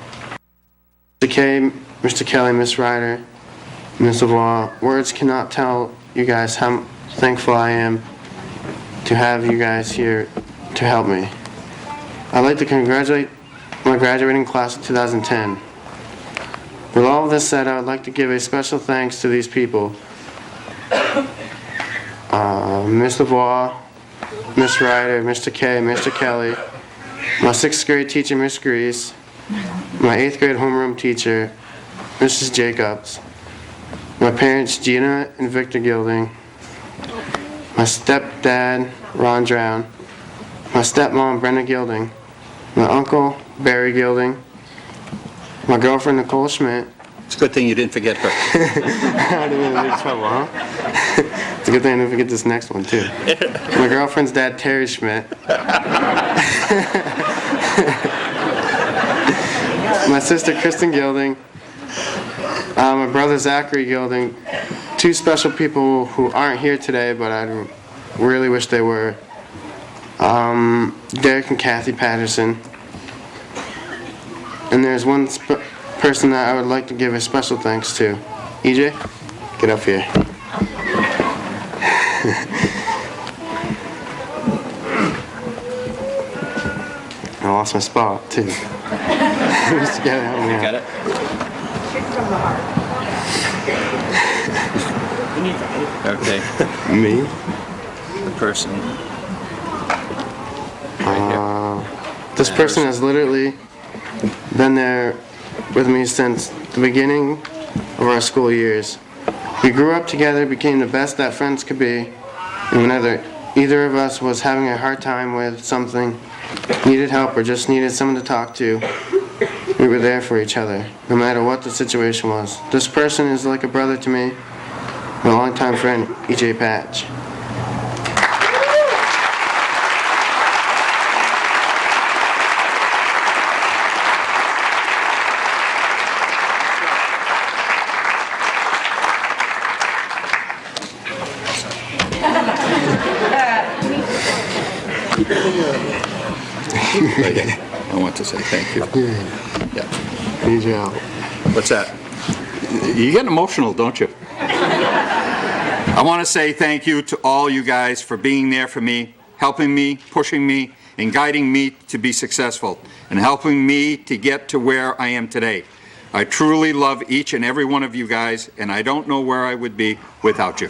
Speaker 4: Mr. K, Mr. Kelly, Miss Ryder, Miss Lavoie, words cannot tell you guys how thankful I am to have you guys here to help me. I'd like to congratulate my graduating class of 2010. With all of this said, I would like to give a special thanks to these people. Miss Lavoie, Miss Ryder, Mr. K, Mr. Kelly, my 6th grade teacher, Miss Grease, my 8th grade homeroom teacher, Mrs. Jacobs, my parents, Gina and Victor Gilding, my stepdad, Ron Drown, my stepmom, Brenda Gilding, my uncle, Barry Gilding, my girlfriend, Nicole Schmidt.
Speaker 2: It's a good thing you didn't forget her.
Speaker 4: I didn't get in trouble, huh? It's a good thing I didn't forget this next one, too. My girlfriend's dad, Terry Schmidt. My sister, Kristen Gilding. My brother, Zachary Gilding. 2 special people who aren't here today, but I really wish they were. Derek and Kathy Patterson. And there's one person that I would like to give a special thanks to. EJ, get up here. I lost my spot, too. Just gotta help me out.
Speaker 2: Got it? Okay.
Speaker 4: Me?
Speaker 2: The person.
Speaker 4: This person has literally been there with me since the beginning of our school years. We grew up together, became the best that friends could be, and whenever either of us was having a hard time with something, needed help, or just needed someone to talk to, we were there for each other, no matter what the situation was. This person is like a brother to me, my longtime friend, EJ Patch.
Speaker 2: say thank you. Yeah.
Speaker 4: Need your help.
Speaker 2: What's that? You get emotional, don't you? I want to say thank you to all you guys for being there for me, helping me, pushing me, and guiding me to be successful, and helping me to get to where I am today. I truly love each and every one of you guys, and I don't know where I would be without you.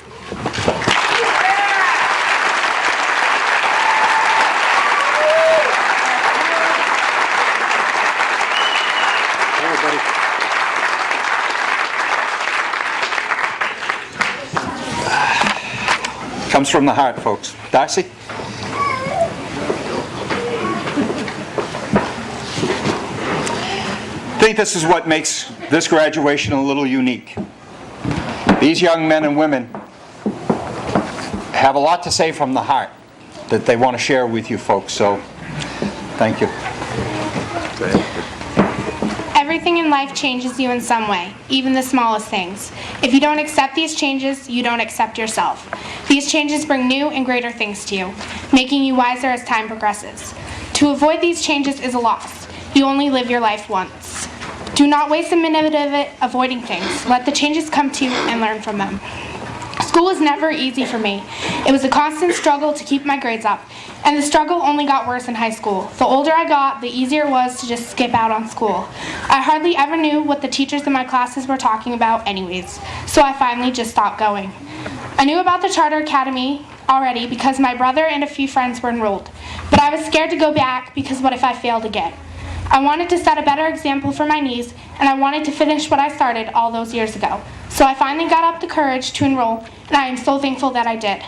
Speaker 2: Comes from the heart, folks. Darcy? I think this is what makes this graduation a little unique. These young men and women have a lot to say from the heart that they want to share with you folks, so thank you.
Speaker 3: Everything in life changes you in some way, even the smallest things. If you don't accept these changes, you don't accept yourself. These changes bring new and greater things to you, making you wiser as time progresses. To avoid these changes is a loss. You only live your life once. Do not waste a minute of it avoiding things. Let the changes come to you and learn from them. School was never easy for me. It was a constant struggle to keep my grades up, and the struggle only got worse in high school. The older I got, the easier it was to just skip out on school. I hardly ever knew what the teachers in my classes were talking about anyways, so I finally just stopped going. I knew about the Charter Academy already because my brother and a few friends were enrolled, but I was scared to go back because what if I failed again? I wanted to set a better example for my niece, and I wanted to finish what I started all those years ago. So I finally got up the courage to enroll, and I am so thankful that I did.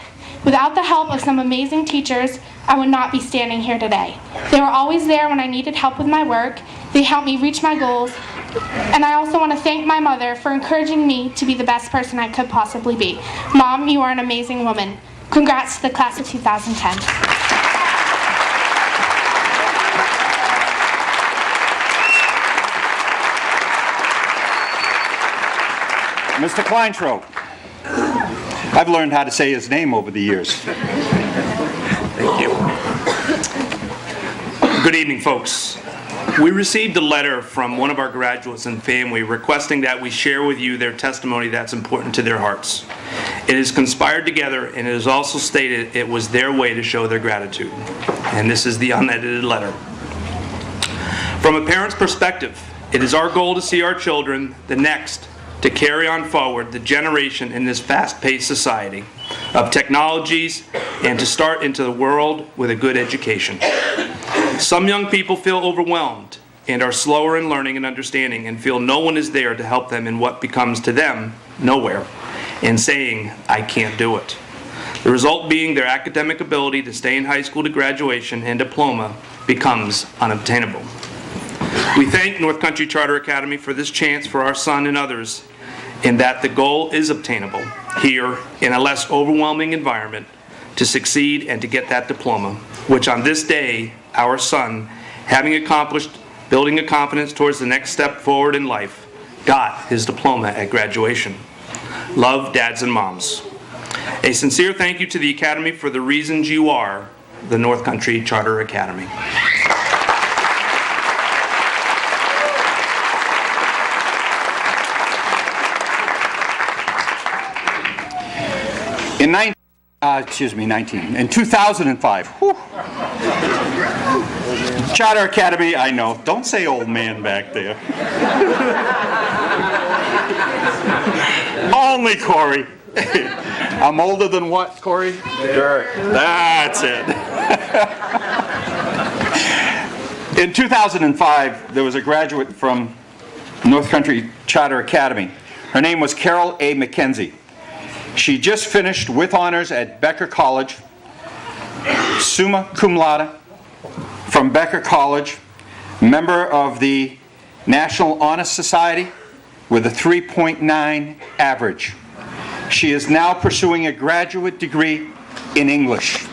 Speaker 3: Without the help of some amazing teachers, I would not be standing here today. They were always there when I needed help with my work. They helped me reach my goals, and I also want to thank my mother for encouraging me to be the best person I could possibly be. Mom, you are an amazing woman. Congrats to the class of 2010.
Speaker 2: Mr. Kleinschrodt. I've learned how to say his name over the years.
Speaker 11: Thank you. Good evening, folks. We received a letter from one of our graduates and family requesting that we share with you their testimony that's important to their hearts. It is conspired together, and it is also stated it was their way to show their gratitude. And this is the unedited letter. From a parent's perspective, it is our goal to see our children, the next, to carry on forward the generation in this fast-paced society of technologies and to start into the world with a good education. Some young people feel overwhelmed and are slower in learning and understanding and feel no one is there to help them in what becomes to them nowhere, and saying, I can't do it. The result being their academic ability to stay in high school to graduation and diploma becomes unobtainable. We thank North Country Charter Academy for this chance for our son and others in that the goal is obtainable here in a less overwhelming environment to succeed and to get that diploma, which on this day, our son, having accomplished building a confidence towards the next step forward in life, got his diploma at graduation. Love, dads and moms. A sincere thank you to the Academy for the reasons you are the North Country Charter Academy.
Speaker 2: In 2005, whew. Charter Academy, I know. Don't say old man back there. Only Corey. I'm older than what, Corey? Dirt. That's it. In 2005, there was a graduate from North Country Charter Academy. Her name was Carol A. McKenzie. She just finished with honors at Becker College, summa cum laude from Becker College, member of the National Honor Society with a 3.9 average. She is now pursuing a graduate degree in English.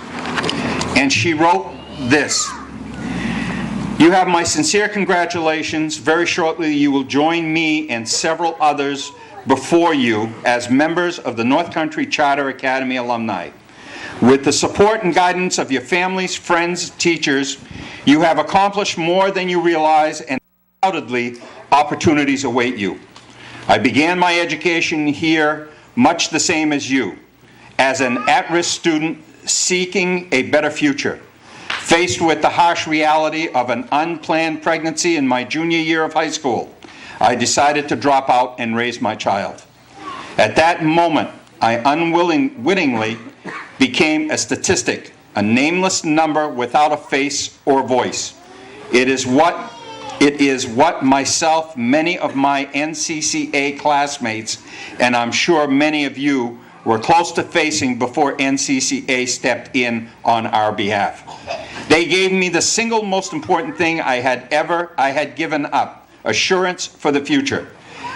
Speaker 2: And she wrote this: "You have my sincere congratulations. Very shortly you will join me and several others before you as members of the North Country Charter Academy alumni. With the support and guidance of your families, friends, teachers, you have accomplished more than you realize, and undoubtedly, opportunities await you. I began my education here much the same as you, as an at-risk student seeking a better future. Faced with the harsh reality of an unplanned pregnancy in my junior year of high school, I decided to drop out and raise my child. At that moment, I unwittingly became a statistic, a nameless number without a face or voice. It is what myself, many of my NCCA classmates, and I'm sure many of you were close to facing before NCCA stepped in on our behalf. They gave me the single most important thing I had given up, assurance for the future.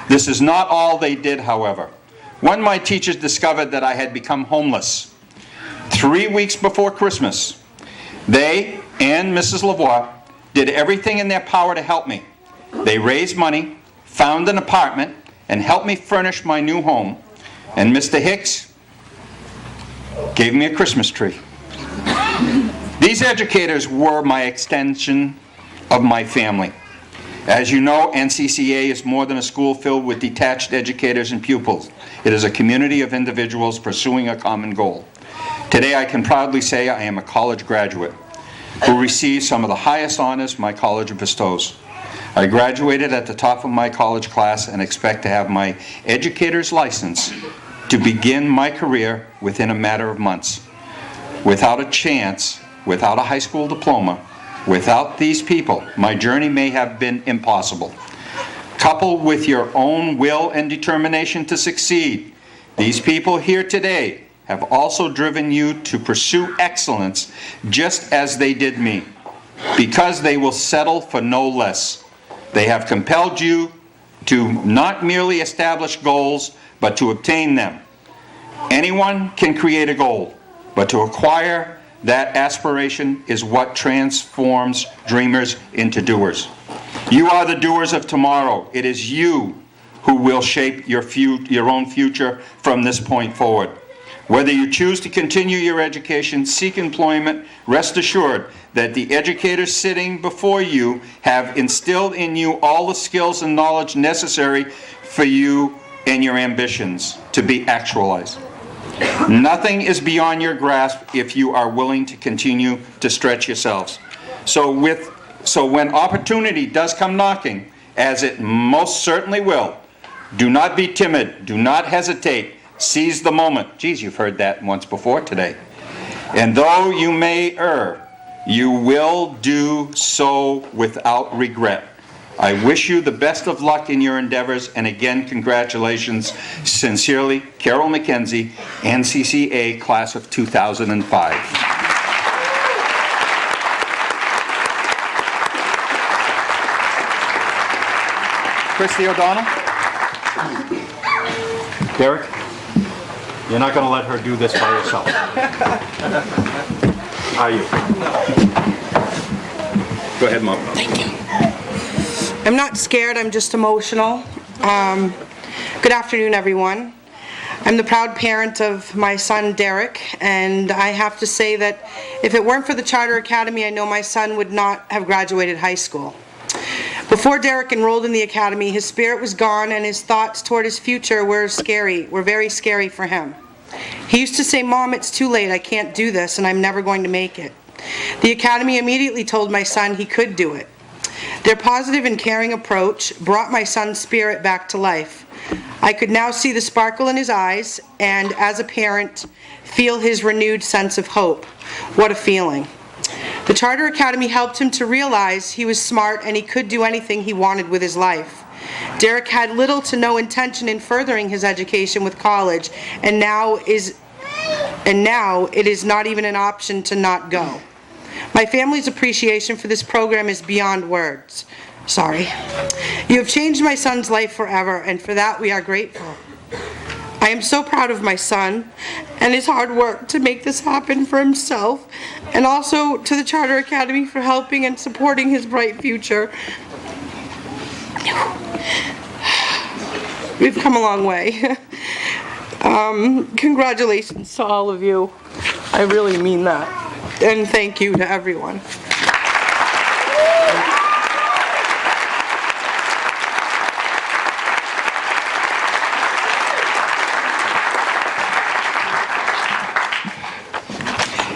Speaker 2: This is not all they did, however. When my teachers discovered that I had become homeless, 3 weeks before Christmas, they and Mrs. Lavoie did everything in their power to help me. They raised money, found an apartment, and helped me furnish my new home. And Mr. Hicks gave me a Christmas tree. These educators were my extension of my family. As you know, NCCA is more than a school filled with detached educators and pupils. It is a community of individuals pursuing a common goal. Today I can proudly say I am a college graduate who received some of the highest honors my college bestows. I graduated at the top of my college class and expect to have my educator's license to begin my career within a matter of months. Without a chance, without a high school diploma, without these people, my journey may have been impossible. Coupled with your own will and determination to succeed, these people here today have also driven you to pursue excellence just as they did me, because they will settle for no less. They have compelled you to not merely establish goals, but to obtain them. Anyone can create a goal, but to acquire that aspiration is what transforms dreamers into doers. You are the doers of tomorrow. It is you who will shape your own future from this point forward. Whether you choose to continue your education, seek employment, rest assured that the educators sitting before you have instilled in you all the skills and knowledge necessary for you and your ambitions to be actualized. Nothing is beyond your grasp if you are willing to continue to stretch yourselves. So when opportunity does come knocking, as it most certainly will, do not be timid, do not hesitate. Seize the moment. Geez, you've heard that once before today. And though you may err, you will do so without regret. I wish you the best of luck in your endeavors, and again, congratulations. Sincerely, Carol McKenzie, NCCA Class of 2005. Christy O'Donnell? Derek? You're not going to let her do this by herself. Are you? Go ahead, Mom.
Speaker 12: Thank you. I'm not scared, I'm just emotional. Good afternoon, everyone. I'm the proud parent of my son, Derek, and I have to say that if it weren't for the Charter Academy, I know my son would not have graduated high school. Before Derek enrolled in the academy, his spirit was gone and his thoughts toward his future were very scary for him. He used to say, "Mom, it's too late, I can't do this and I'm never going to make it." The academy immediately told my son he could do it. Their positive and caring approach brought my son's spirit back to life. I could now see the sparkle in his eyes and, as a parent, feel his renewed sense of hope. What a feeling. The Charter Academy helped him to realize he was smart and he could do anything he wanted with his life. Derek had little to no intention in furthering his education with college, and now it is not even an option to not go. My family's appreciation for this program is beyond words. Sorry. You have changed my son's life forever, and for that we are grateful. I am so proud of my son and his hard work to make this happen for himself, and also to the Charter Academy for helping and supporting his bright future. We've come a long way. Congratulations to all of you. I really mean that. And thank you to everyone.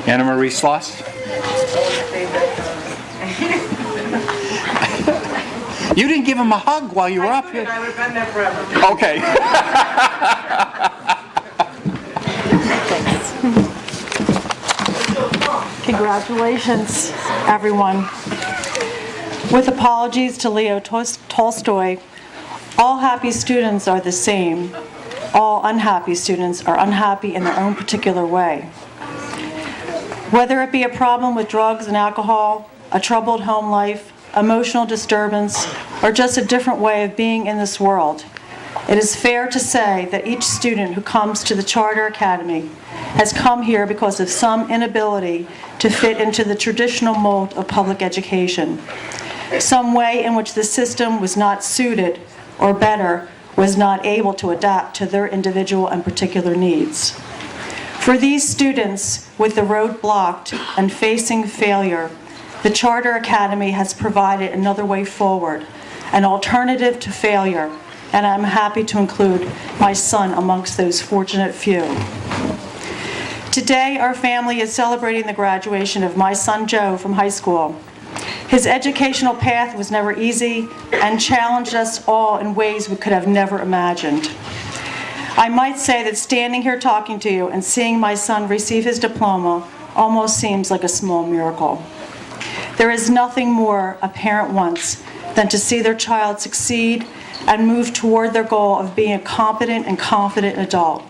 Speaker 2: Anna Marie Sloss. You didn't give him a hug while you were up here.
Speaker 12: I would have been there forever.
Speaker 2: Okay.
Speaker 13: Congratulations, everyone. With apologies to Leo Tolstoy, all happy students are the same. All unhappy students are unhappy in their own particular way. Whether it be a problem with drugs and alcohol, a troubled home life, emotional disturbance, or just a different way of being in this world, it is fair to say that each student who comes to the Charter Academy has come here because of some inability to fit into the traditional mold of public education, some way in which the system was not suited, or better, was not able to adapt to their individual and particular needs. For these students with the road blocked and facing failure, the Charter Academy has provided another way forward, an alternative to failure, and I'm happy to include my son amongst those fortunate few. Today, our family is celebrating the graduation of my son Joe from high school. His educational path was never easy and challenged us all in ways we could have never imagined. I might say that standing here talking to you and seeing my son receive his diploma almost seems like a small miracle. There is nothing more a parent wants than to see their child succeed and move toward their goal of being a competent and confident adult.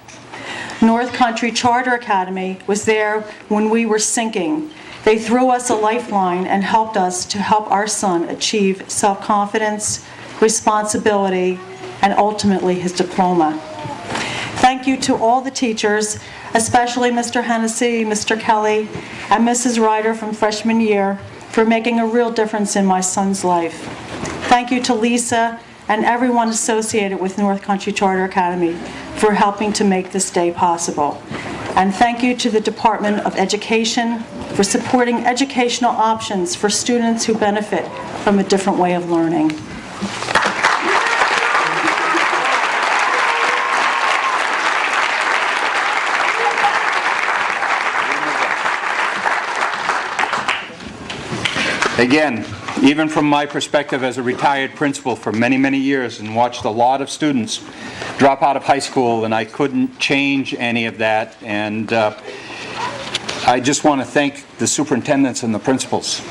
Speaker 13: North Country Charter Academy was there when we were sinking. They threw us a lifeline and helped us to help our son achieve self-confidence, responsibility, and ultimately his diploma. Thank you to all the teachers, especially Mr. Hennessy, Mr. Kelly, and Mrs. Ryder from freshman year for making a real difference in my son's life. Thank you to Lisa and everyone associated with North Country Charter Academy for helping to make this day possible. And thank you to the Department of Education for supporting educational options for students who benefit from a different way of learning.
Speaker 2: Again, even from my perspective as a retired principal for many, many years and watched a lot of students drop out of high school, and I couldn't change any of that. And I just want to thank the superintendents and the principals.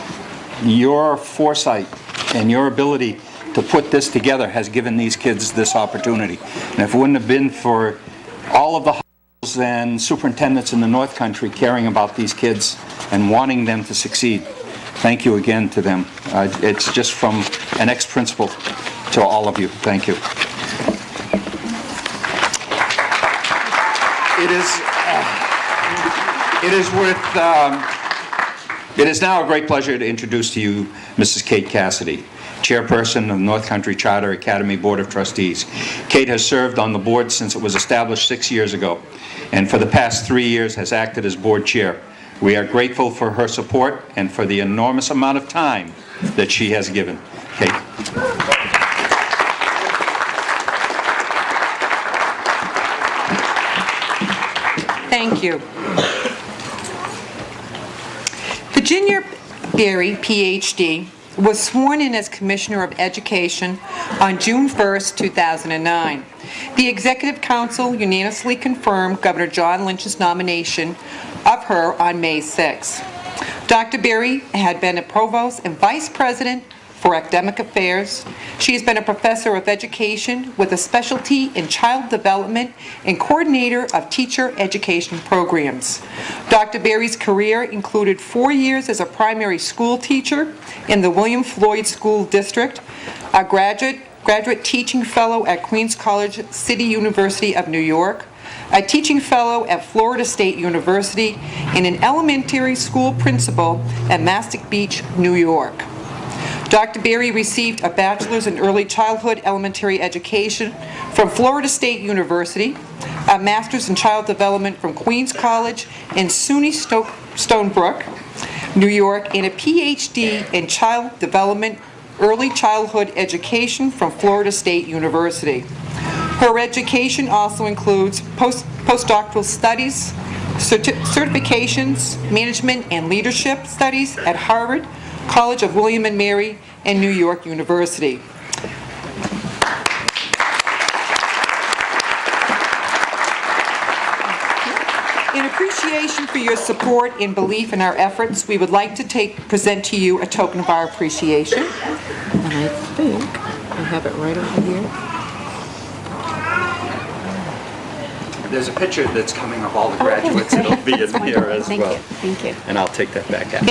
Speaker 2: Your foresight and your ability to put this together has given these kids this opportunity. And if it wouldn't have been for all of the hospitals and superintendents in the North Country caring about these kids and wanting them to succeed, thank you again to them. It's just from an ex-principal to all of you. Thank you. It is now a great pleasure to introduce to you Mrs. Kate Cassidy, Chairperson of North Country Charter Academy Board of Trustees. Kate has served on the board since it was established 6 years ago, and for the past 3 years has acted as board chair. We are grateful for her support and for the enormous amount of time that she has given. Kate.
Speaker 14: Thank you. Virginia Berry, PhD, was sworn in as Commissioner of Education on June 1st, 2009. The Executive Council unanimously confirmed Governor John Lynch's nomination of her on May 6. Dr. Berry had been a provost and vice president for academic affairs. She has been a professor of education with a specialty in child development and coordinator of teacher education programs. Dr. Berry's career included 4 years as a primary school teacher in the William Floyd School District, a graduate teaching fellow at Queens College City University of New York, a teaching fellow at Florida State University, and an elementary school principal at Mastic Beach, New York. Dr. Berry received a bachelor's in early childhood elementary education from Florida State University, a master's in child development from Queens College in SUNY Stonebrook, New York, and a PhD in child development early childhood education from Florida State University. Her education also includes postdoctoral studies, certifications, management and leadership studies at Harvard, College of William and Mary, and New York University. In appreciation for your support and belief in our efforts, we would like to present to you a token of our appreciation.
Speaker 8: And I think I have it right over here.
Speaker 2: There's a picture that's coming of all the graduates. It'll be in here as well.
Speaker 8: Thank you.
Speaker 2: And I'll take that back after.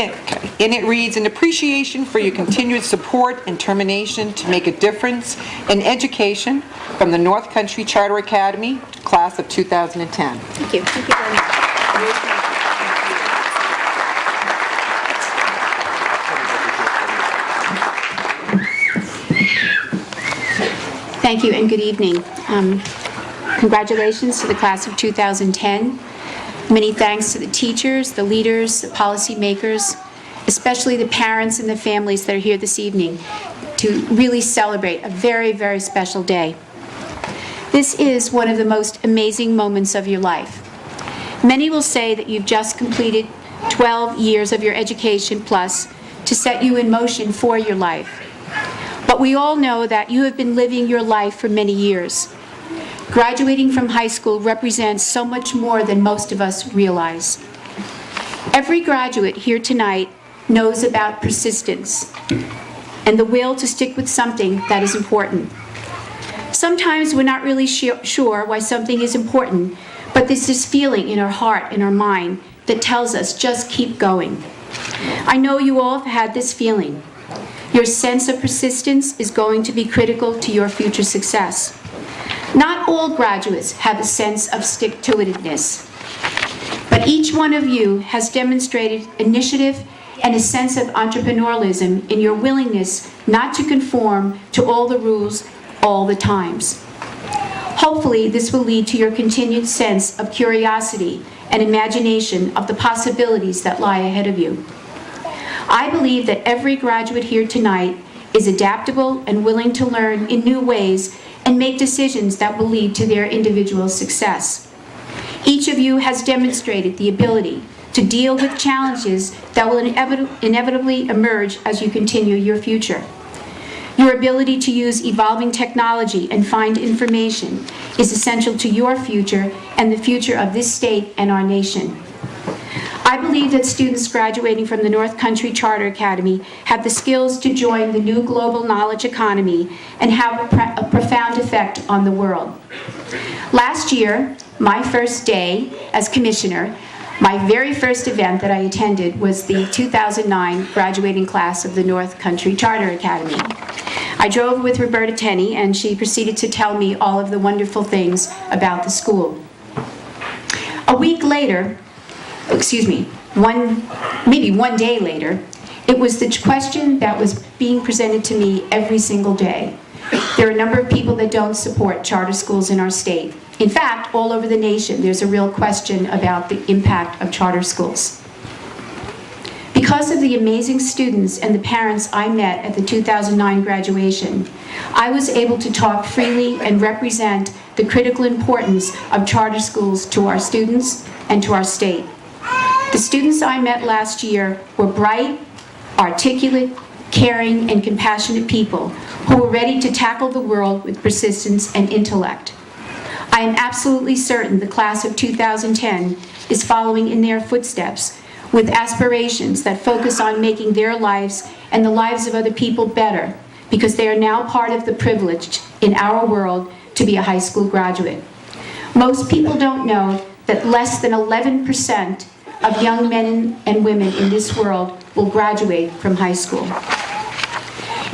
Speaker 14: And it reads, "In appreciation for your continued support and determination to make a difference in education from the North Country Charter Academy, class of 2010.
Speaker 8: Thank you. Thank you very much.
Speaker 15: Thank you and good evening. Congratulations to the class of 2010. Many thanks to the teachers, the leaders, the policymakers, especially the parents and the families that are here this evening to really celebrate a very, very special day. This is one of the most amazing moments of your life. Many will say that you've just completed 12 years of your education plus to set you in motion for your life. But we all know that you have been living your life for many years. Graduating from high school represents so much more than most of us realize. Every graduate here tonight knows about persistence and the will to stick with something that is important. Sometimes we're not really sure why something is important, but there's this feeling in our heart and our mind that tells us just keep going. I know you all have had this feeling. Your sense of persistence is going to be critical to your future success. Not all graduates have a sense of stick-to-itiveness, but each one of you has demonstrated initiative and a sense of entrepreneurialism in your willingness not to conform to all the rules all the times. Hopefully, this will lead to your continued sense of curiosity and imagination of the possibilities that lie ahead of you. I believe that every graduate here tonight is adaptable and willing to learn in new ways and make decisions that will lead to their individual success. Each of you has demonstrated the ability to deal with challenges that will inevitably emerge as you continue your future. Your ability to use evolving technology and find information is essential to your future and the future of this state and our nation. I believe that students graduating from the North Country Charter Academy have the skills to join the new global knowledge economy and have a profound effect on the world. Last year, my first day as commissioner, my very first event that I attended was the 2009 graduating class of the North Country Charter Academy. I drove with Roberta Tenney, and she proceeded to tell me all of the wonderful things about the school. A week later, maybe one day later, it was the question that was being presented to me every single day. There are a number of people that don't support charter schools in our state. In fact, all over the nation, there's a real question about the impact of charter schools. Because of the amazing students and the parents I met at the 2009 graduation, I was able to talk freely and represent the critical importance of charter schools to our students and to our state. The students I met last year were bright, articulate, caring, and compassionate people who were ready to tackle the world with persistence and intellect. I am absolutely certain the class of 2010 is following in their footsteps with aspirations that focus on making their lives and the lives of other people better because they are now part of the privilege in our world to be a high school graduate. Most people don't know that less than 11% of young men and women in this world will graduate from high school.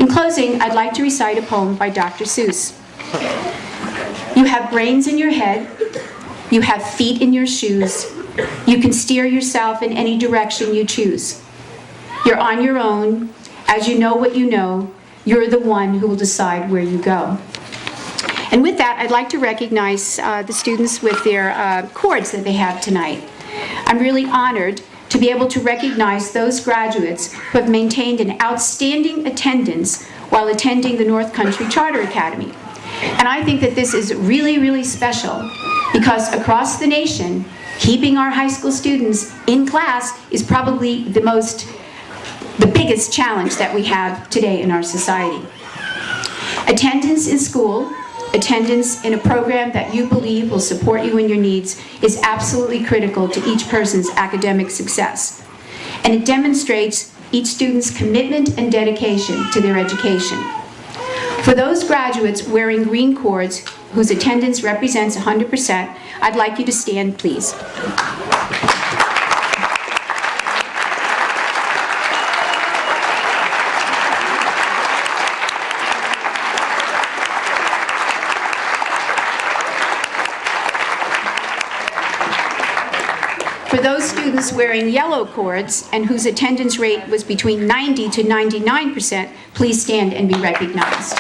Speaker 15: In closing, I'd like to recite a poem by Dr. Seuss. You have brains in your head, you have feet in your shoes, you can steer yourself in any direction you choose. You're on your own, As you know what you know, you're the one who will decide where you go. And with that, I'd like to recognize the students with their cords that they have tonight. I'm really honored to be able to recognize those graduates who have maintained an outstanding attendance while attending the North Country Charter Academy. And I think that this is really, really special because across the nation, keeping our high school students in class is probably the biggest challenge that we have today in our society. Attendance in school, attendance in a program that you believe will support you in your needs is absolutely critical to each person's academic success. And it demonstrates each student's commitment and dedication to their education. For those graduates wearing green cords whose attendance represents 100%, I'd like you to stand, please. For those students wearing yellow cords and whose attendance rate was between 90 to 99%, please stand and be recognized.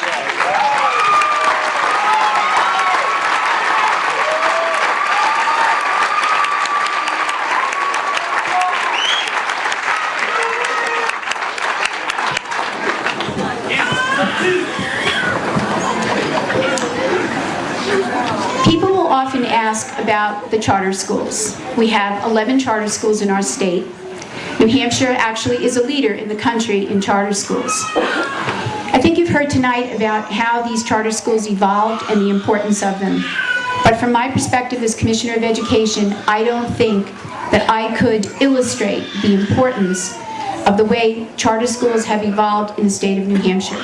Speaker 15: People will often ask about the charter schools. We have 11 charter schools in our state. New Hampshire actually is a leader in the country in charter schools. I think you've heard tonight about how these charter schools evolved and the importance of them. But from my perspective as Commissioner of Education, I don't think that I could illustrate the importance of the way charter schools have evolved in the state of New Hampshire.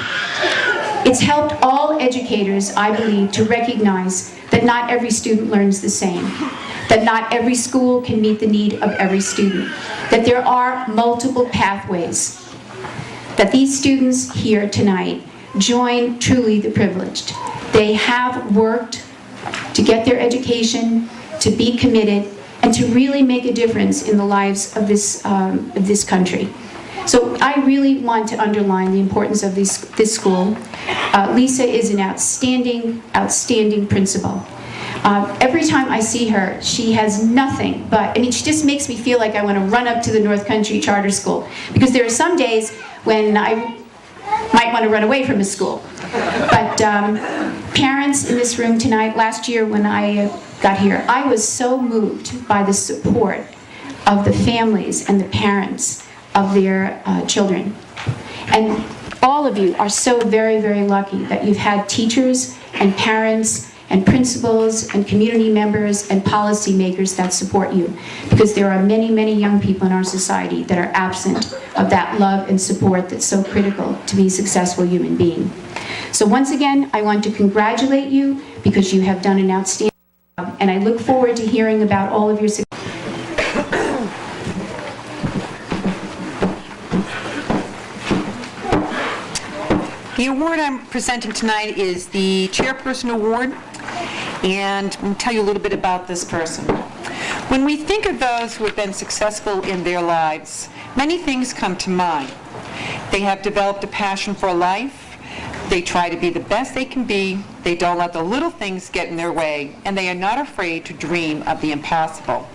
Speaker 15: It's helped all educators, I believe, to recognize that not every student learns the same, that not every school can meet the need of every student, that there are multiple pathways, that these students here tonight join truly the privileged. They have worked to get their education, to be committed, and to really make a difference in the lives of this country. So I really want to underline the importance of this school. Lisa is an outstanding, outstanding principal. Every time I see her, she has nothing but, she just makes me feel like I want to run up to the North Country Charter School, because there are some days when I might want to run away from a school. But parents in this room tonight, last year when I got here, I was so moved by the support of the families and the parents of their children. And all of you are so very, very lucky that you've had teachers and parents and principals and community members and policymakers that support you, because there are many, many young people in our society that are absent of that love and support that's so critical to be a successful human being. So once again, I want to congratulate you because you have done an outstanding job, and I look forward to hearing about all of your success.
Speaker 14: The award I'm presenting tonight is the Chairperson Award, and I'm going to tell you a little bit about this person. When we think of those who have been successful in their lives, many things come to mind. They have developed a passion for life, they try to be the best they can be, they don't let the little things get in their way, and they are not afraid to dream of the impossible.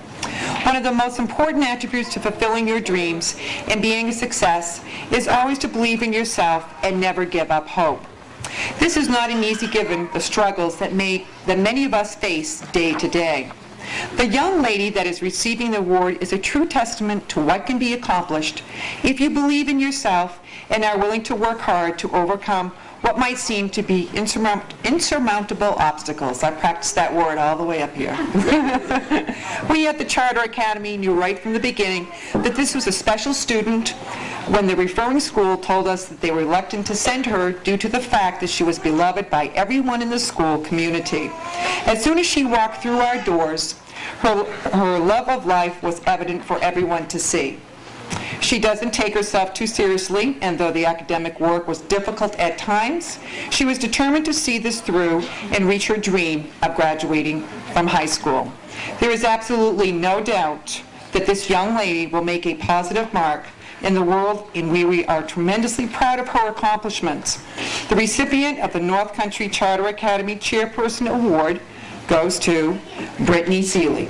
Speaker 14: One of the most important attributes to fulfilling your dreams and being a success is always to believe in yourself and never give up hope. This is not an easy given the struggles that many of us face day to day. The young lady that is receiving the award is a true testament to what can be accomplished if you believe in yourself and are willing to work hard to overcome what might seem to be insurmountable obstacles. I practiced that word all the way up here. We at the Charter Academy knew right from the beginning that this was a special student when the referring school told us that they were reluctant to send her due to the fact that she was beloved by everyone in the school community. As soon as she walked through our doors, her love of life was evident for everyone to see. She doesn't take herself too seriously, and though the academic work was difficult at times, she was determined to see this through and reach her dream of graduating from high school. There is absolutely no doubt that this young lady will make a positive mark in the world, and we are tremendously proud of her accomplishments. The recipient of the North Country Charter Academy Chairperson Award goes to Brittany Seeley.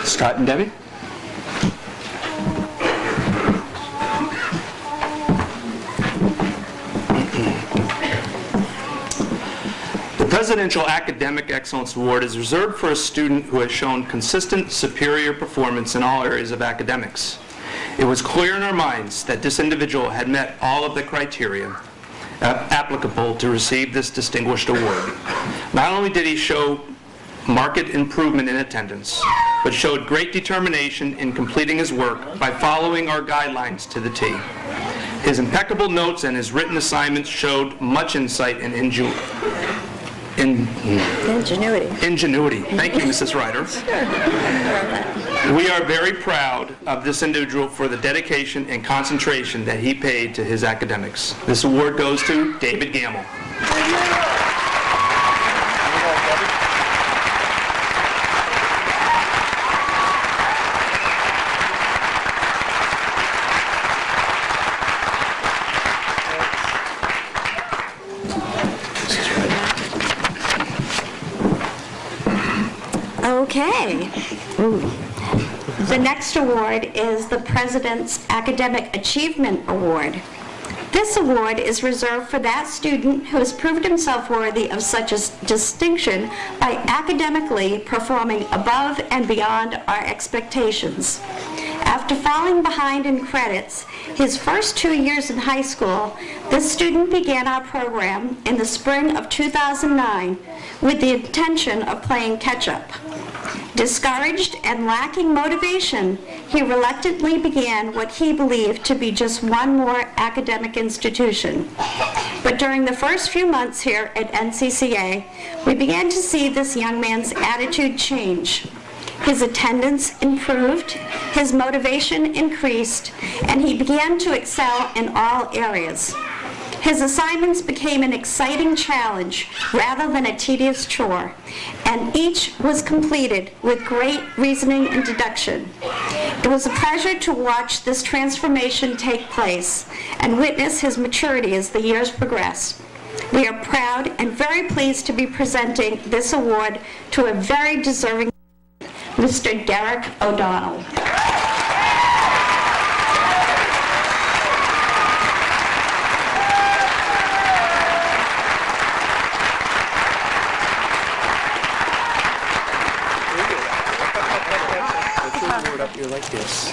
Speaker 2: Scott and Debbie?
Speaker 11: The Presidential Academic Excellence Award is reserved for a student who has shown consistent superior performance in all areas of academics. It was clear in our minds that this individual had met all of the criteria applicable to receive this distinguished award. Not only did he show marked improvement in attendance, but showed great determination in completing his work by following our guidelines to the T. His impeccable notes and his written assignments showed much insight and ingenuity. Thank you, Mrs. Ryder. We are very proud of this individual for the dedication and concentration that he paid to his academics. This award goes to David Gamble.
Speaker 16: Okay. The next award is the President's Academic Achievement Award. This award is reserved for that student who has proved himself worthy of such a distinction by academically performing above and beyond our expectations. After falling behind in credits his first 2 years in high school, this student began our program in the spring of 2009 with the intention of playing catch-up. Discouraged and lacking motivation, he reluctantly began what he believed to be just one more academic institution. But during the first few months here at NCCA, we began to see this young man's attitude change. His attendance improved, his motivation increased, and he began to excel in all areas. His assignments became an exciting challenge rather than a tedious chore, and each was completed with great reasoning and deduction. It was a pleasure to watch this transformation take place and witness his maturity as the years progressed. We are proud and very pleased to be presenting this award to a very deserving Mr. Derek O'Donnell.
Speaker 5: Up here like this.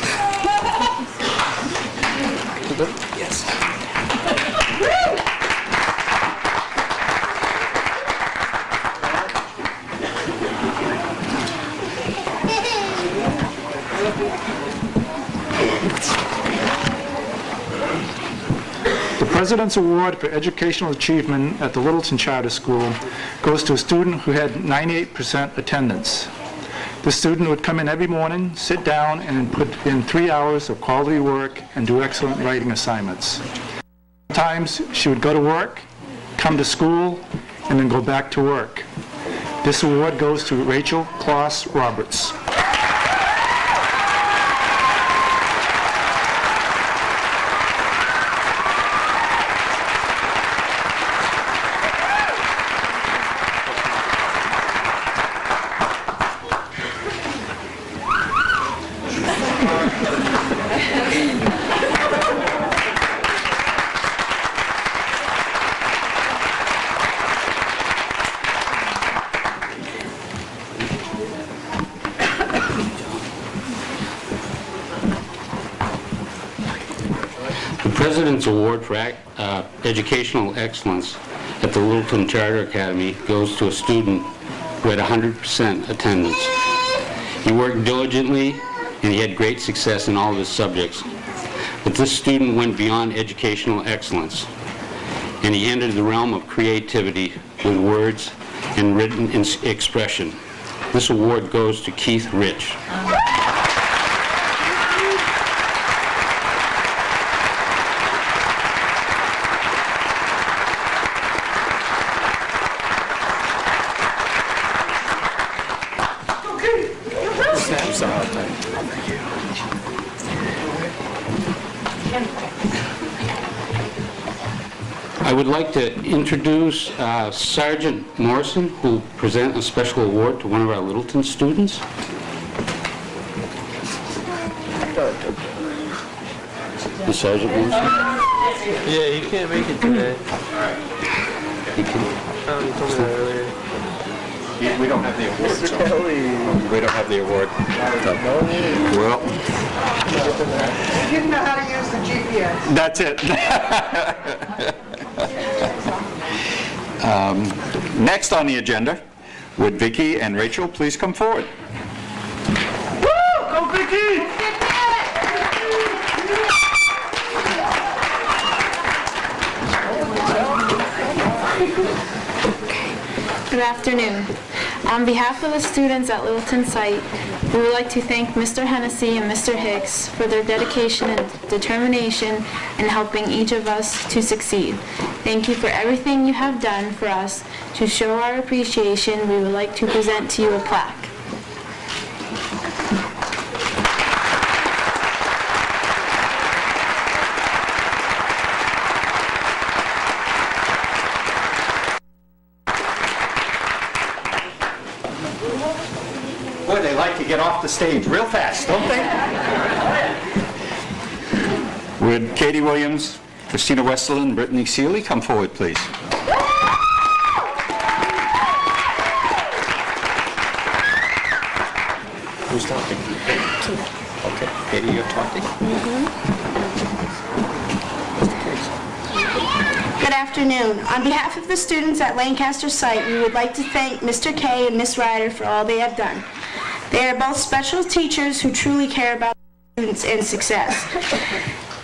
Speaker 5: Yes.
Speaker 6: The President's Award for Educational Achievement at the Littleton Charter School goes to a student who had 98% attendance. The student would come in every morning, sit down, and put in 3 hours of quality work and do excellent writing assignments. Sometimes she would go to work, come to school, and then go back to work. This award goes to Rachel Kloss Roberts.
Speaker 17: President's Award for Educational Excellence at the Littleton Charter Academy goes to a student who had 100% attendance. He worked diligently and he had great success in all of his subjects. But this student went beyond educational excellence and he entered the realm of creativity with words and written expression. This award goes to Keith Rich. I would like to introduce Sergeant Morrison, who will present a special award to one of our Littleton students. Is Sergeant Morrison?
Speaker 4: Yeah, he can't make it today.
Speaker 17: He can.
Speaker 4: He told me that earlier.
Speaker 2: We don't have the award.
Speaker 4: Mr. Kelly.
Speaker 2: We don't have the award. Well,
Speaker 12: He didn't know how to use the GPS.
Speaker 2: that's it. Next on the agenda, would Vicki and Rachel please come forward?
Speaker 12: Go, Vicky!
Speaker 3: Good afternoon. On behalf of the students at Littleton Site, we would like to thank Mr. Hennessy and Mr. Hicks for their dedication and determination in helping each of us to succeed. Thank you for everything you have done for us. To show our appreciation, we would like to present to you a plaque.
Speaker 2: Boy, they like to get off the stage real fast, don't they? Would Katie Williams, Christina Westerlin, Brittany Seeley come forward, please? Who's talking? Okay, Katie, you're talking?
Speaker 3: Good afternoon. On behalf of the students at Lancaster Site, we would like to thank Mr. Kay and Ms. Ryder for all they have done. They are both special teachers who truly care about students and success.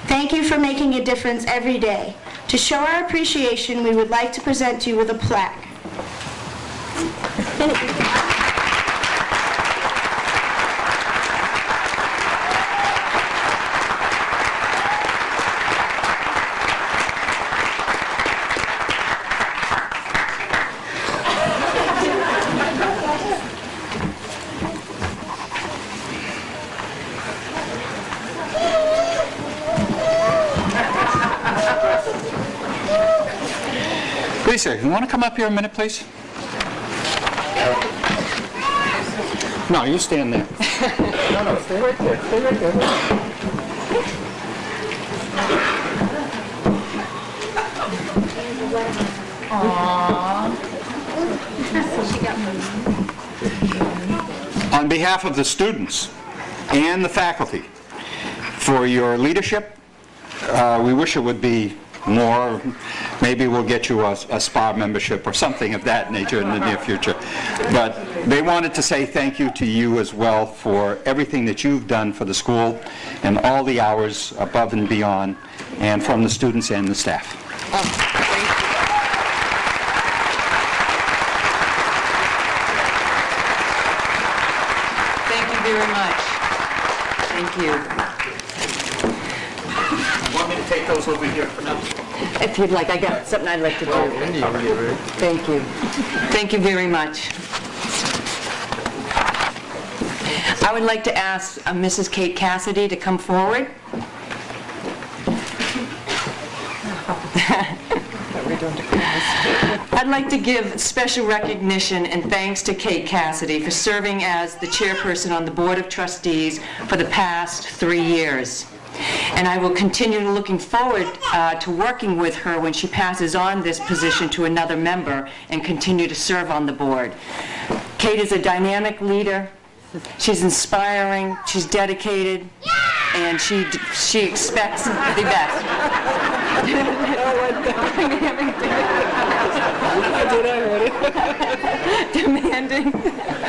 Speaker 3: Thank you for making a difference every day. To show our appreciation, we would like to present you with a plaque.
Speaker 2: Lisa, you want to come up here a minute, please? No, you stand there. No, stay right there. Stay right there. On behalf of the students and the faculty, for your leadership, we wish it would be more. Maybe we'll get you a spa membership or something of that nature in the near future. But they wanted to say thank you to you as well for everything that you've done for the school and all the hours above and beyond, and from the students and the staff.
Speaker 1: Thank you very much. Thank you.
Speaker 2: You want me to take those over here for now?
Speaker 1: If you'd like, I got something I'd like to do. Thank you. Thank you very much. I would like to ask Mrs. Kate Cassidy to come forward. I'd like to give special recognition and thanks to Kate Cassidy for serving as the chairperson on the Board of Trustees for the past 3 years. And I will continue looking forward to working with her when she passes on this position to another member and continue to serve on the board. Kate is a dynamic leader. She's inspiring, she's dedicated, and she expects the best. Demanding.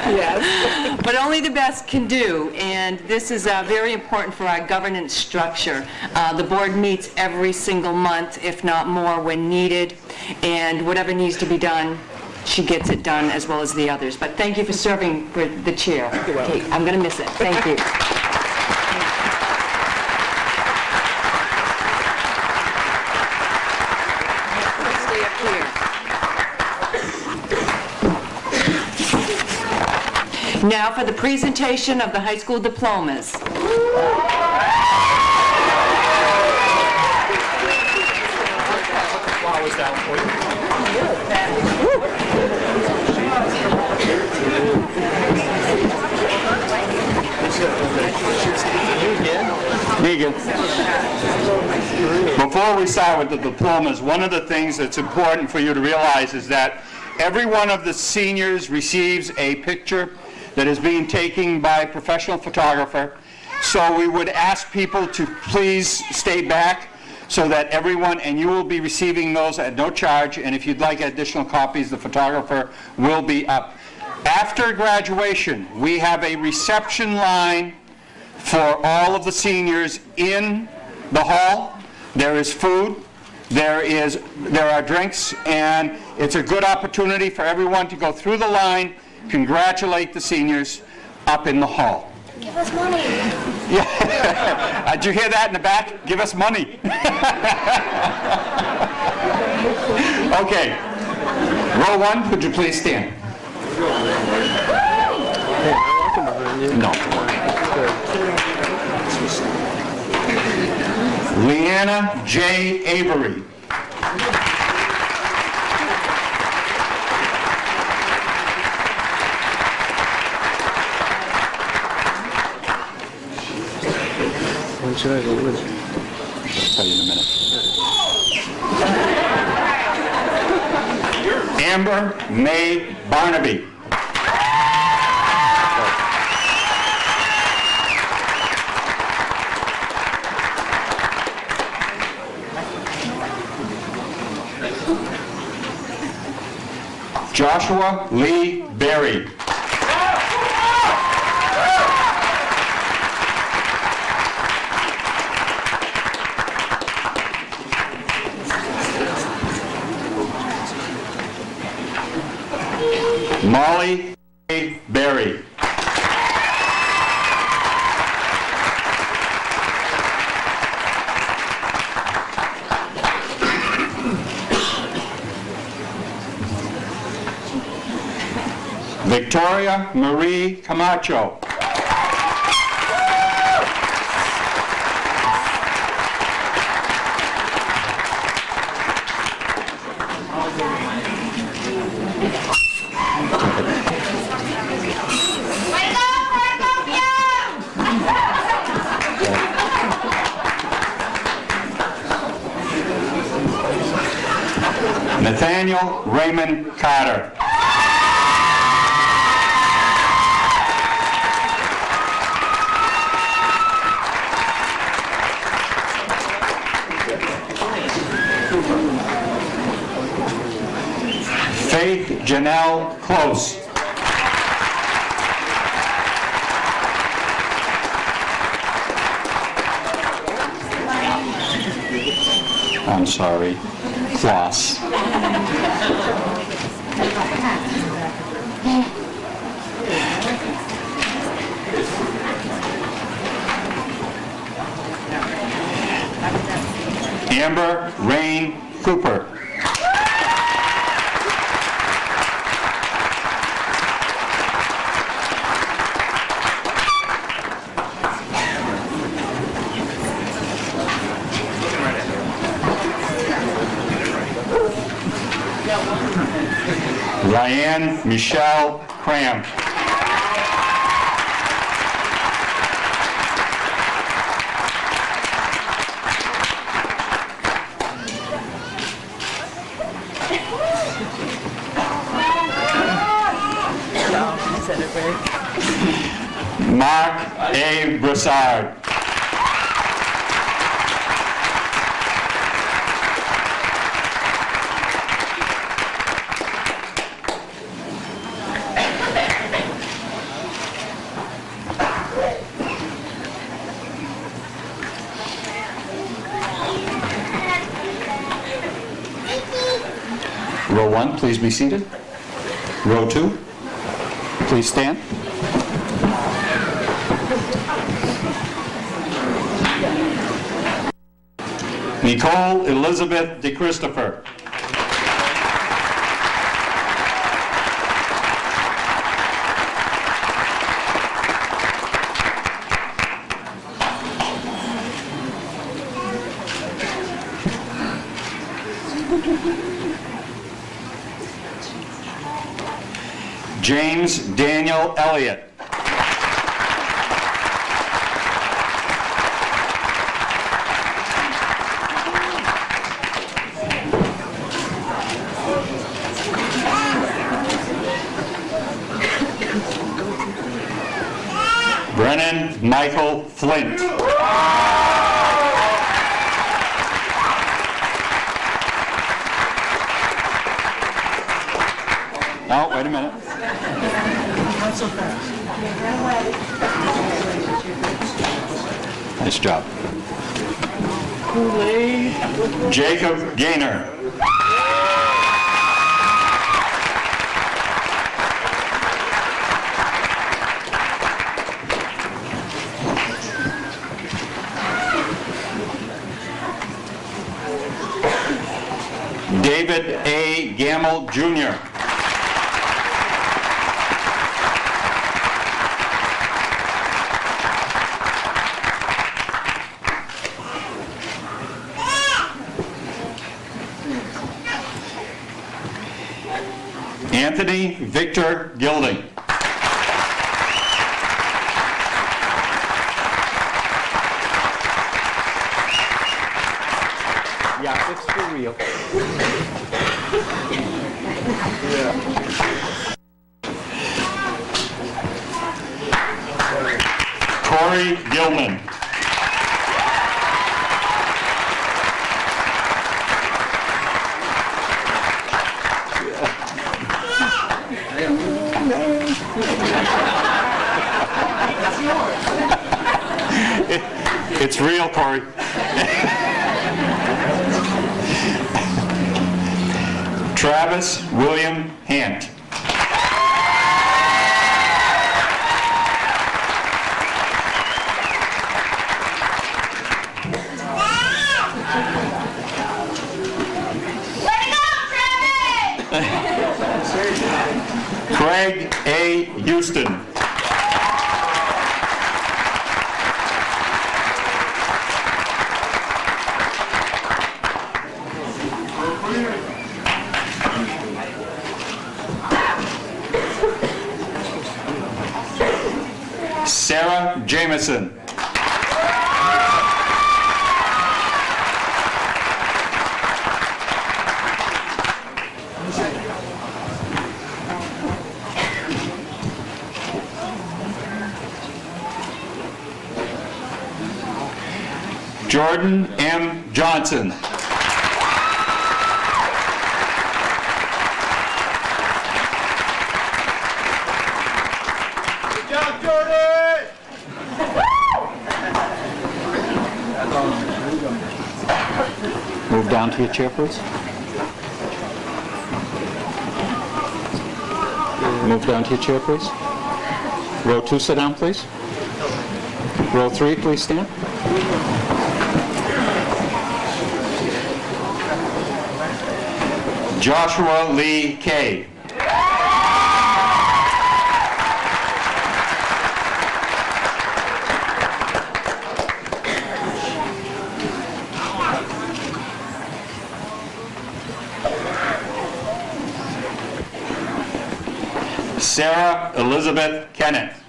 Speaker 1: Yes. But only the best can do, and this is very important for our governance structure. The board meets every single month, if not more, when needed, and whatever needs to be done she gets it done as well as the others. But thank you for serving with the chair. Okay, I'm going to miss it. Thank you.
Speaker 14: Stay up here.
Speaker 1: Now for the presentation of the high school diplomas.
Speaker 2: Megan. Before we start with the diplomas, one of the things that's important for you to realize is that every one of the seniors receives a picture that is being taken by a professional photographer. So we would ask people to please stay back so that everyone, and you will be receiving those at no charge, and if you'd like additional copies, the photographer will be up. After graduation, we have a reception line for all of the seniors in the hall. There is food, there are drinks, and it's a good opportunity for everyone to go through the line, congratulate the seniors up in the hall.
Speaker 16: Give us money.
Speaker 2: Yeah. Did you hear that in the back? Give us money. Okay. Row one, would you please stand? No. Leanna J. Avery.
Speaker 4: When should I go with?
Speaker 2: I'll tell you in a minute. Amber May Barnaby. Joshua Lee Berry. Molly A. Berry. Victoria Marie Camacho. Nathaniel Raymond Carter. Faith Janelle Close. I'm sorry, Kloss. Amber Rain Cooper. Ryan Michelle Cram. Mark A. Broussard. Row one, please be seated. Row 2, please stand. Nicole Elizabeth DeChristopher. James Daniel Elliott. Brennan Michael Flint. Oh, wait a minute. Nice job. Jacob Gaynor. David A. Gamble, Jr. Anthony Victor Gilding. Yeah, it's for real. Corey Gilman. It's real, Corey. Travis William Hant. Craig A. Houston. Sarah Jameson. Jordan M. Johnson.
Speaker 18: Good job, Jordan!
Speaker 2: Move down to your chair, please. Move down to your chair, please. Row 2, sit down, please. Row 3, please stand. Joshua Lee Kay. Sarah Elizabeth Kenneth.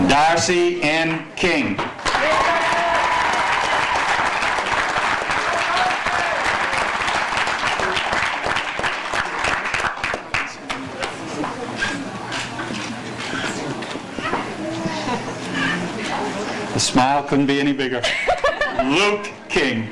Speaker 2: Darcy N. King. The smile couldn't be any bigger. Luke King.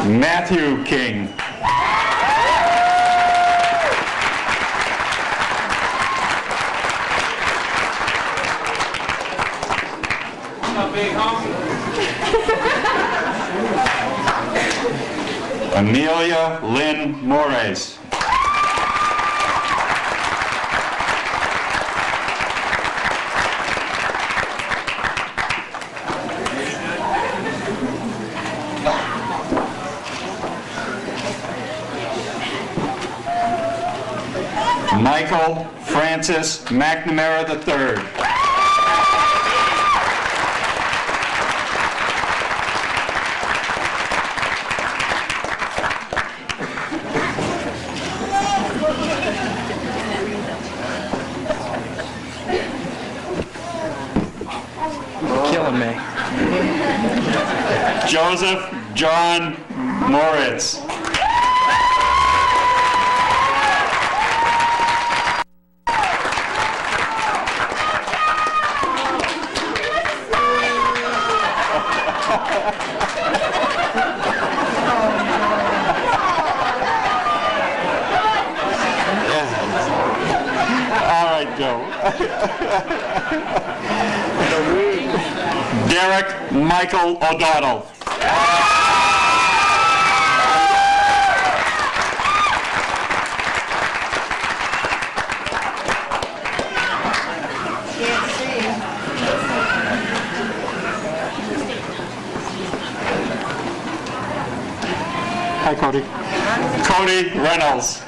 Speaker 2: Matthew King. Amelia Lynn Mores. Michael Francis McNamara III.
Speaker 4: Killing me.
Speaker 2: Joseph John Moritz. All right, Joe. Derek Michael O'Donnell.
Speaker 6: Hi, Cody.
Speaker 2: Cody Reynolds.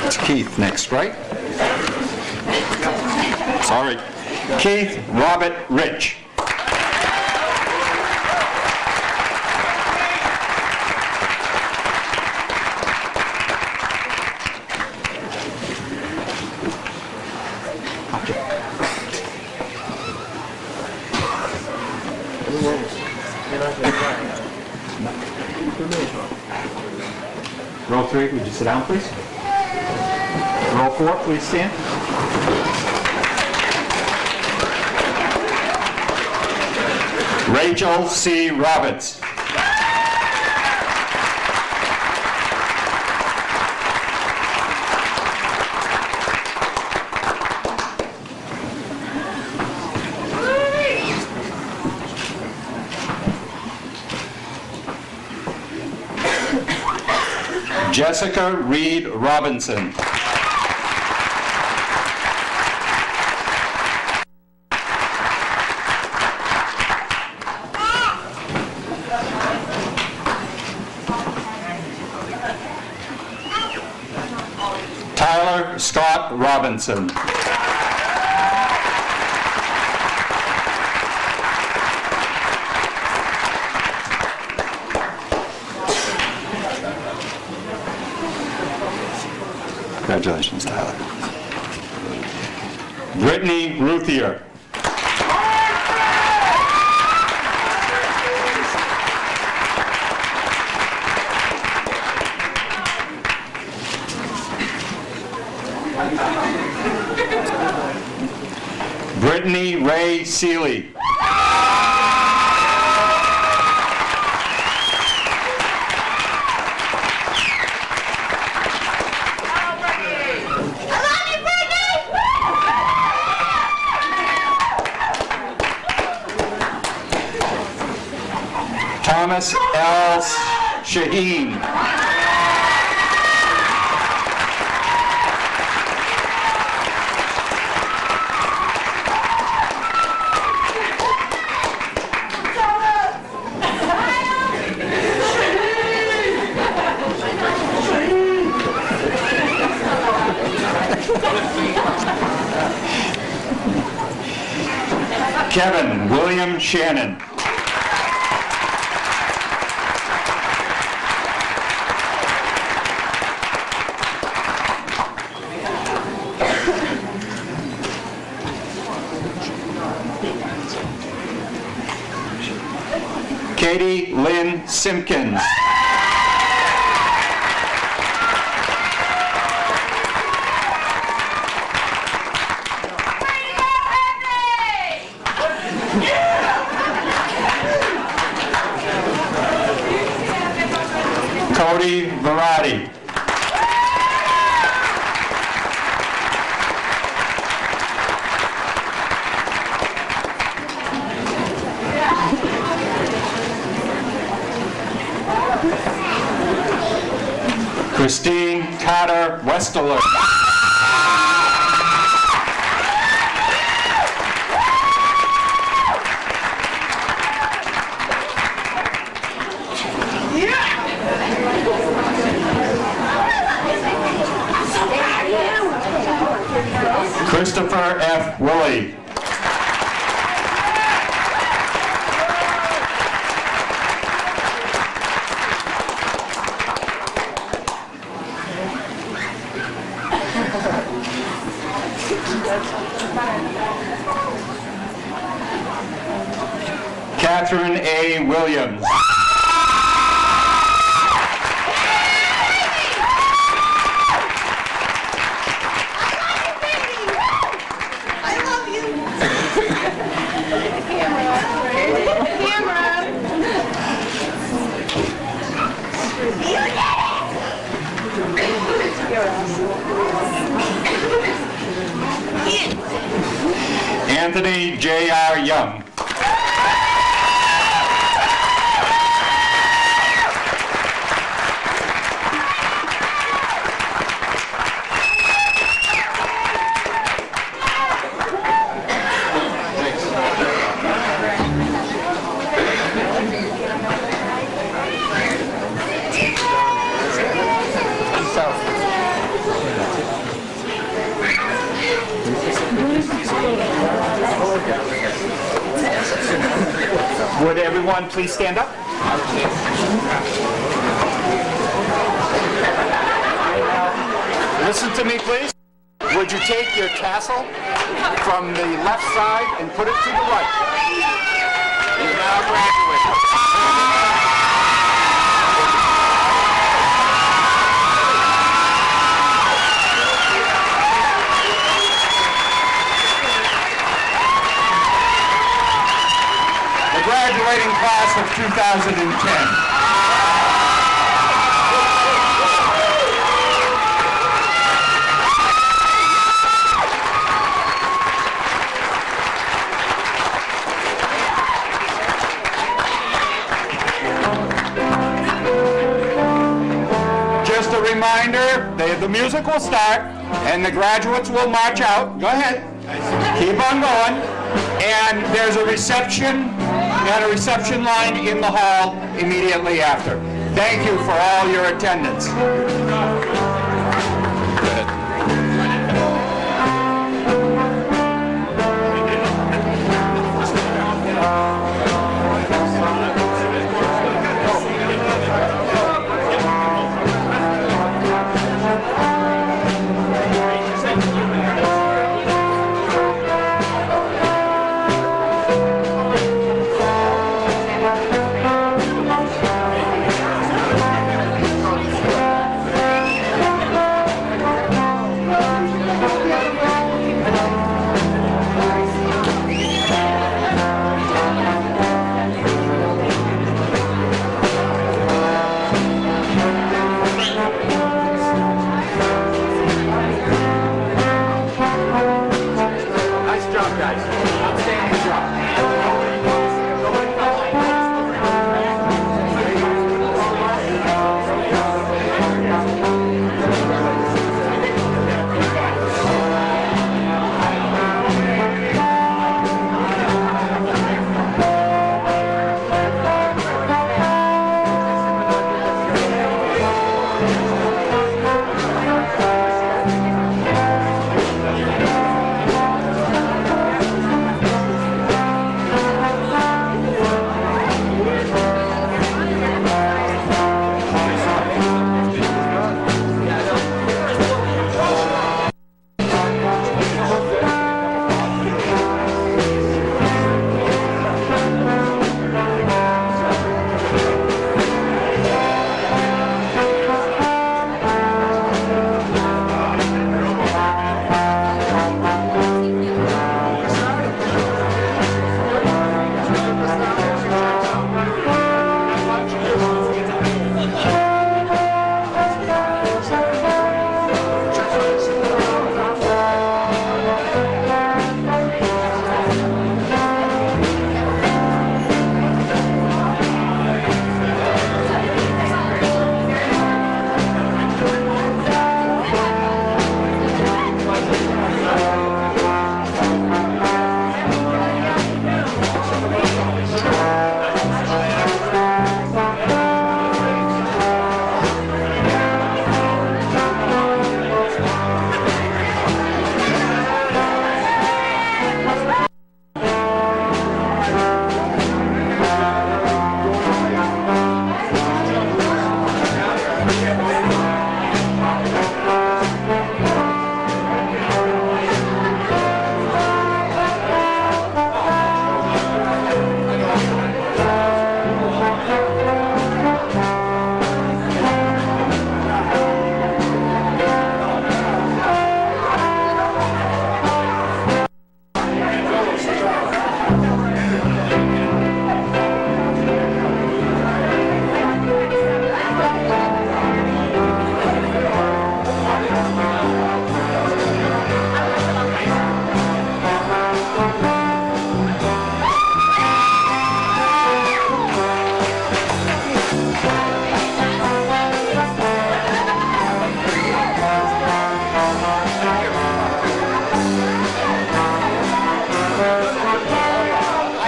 Speaker 2: It's Keith next, right? Sorry. Keith Robert Rich. Row 3, would you sit down, please? Row 4, please stand. Rachel C. Roberts. Jessica Reed Robinson. Tyler Scott Robinson. Congratulations, Tyler. Brittany Ruthier. Brittany Ray Seeley. Thomas L. Shaheen. Kevin William Shannon. Katie Lynn Simpkins. Cody Varadi. Christine Carter Westeler. Christopher F. Willie. Catherine A. Williams. Anthony J.R. Young. Would everyone please stand up? Listen to me, please. Would you take your tassel from the left side and put it to the right? You now graduate. Graduating class of 2010. Just a reminder, the music will start and the graduates will march out. Go ahead. Keep on going. And there's a reception line in the hall immediately after. Thank you for all your attendance.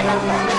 Speaker 18: Thank you.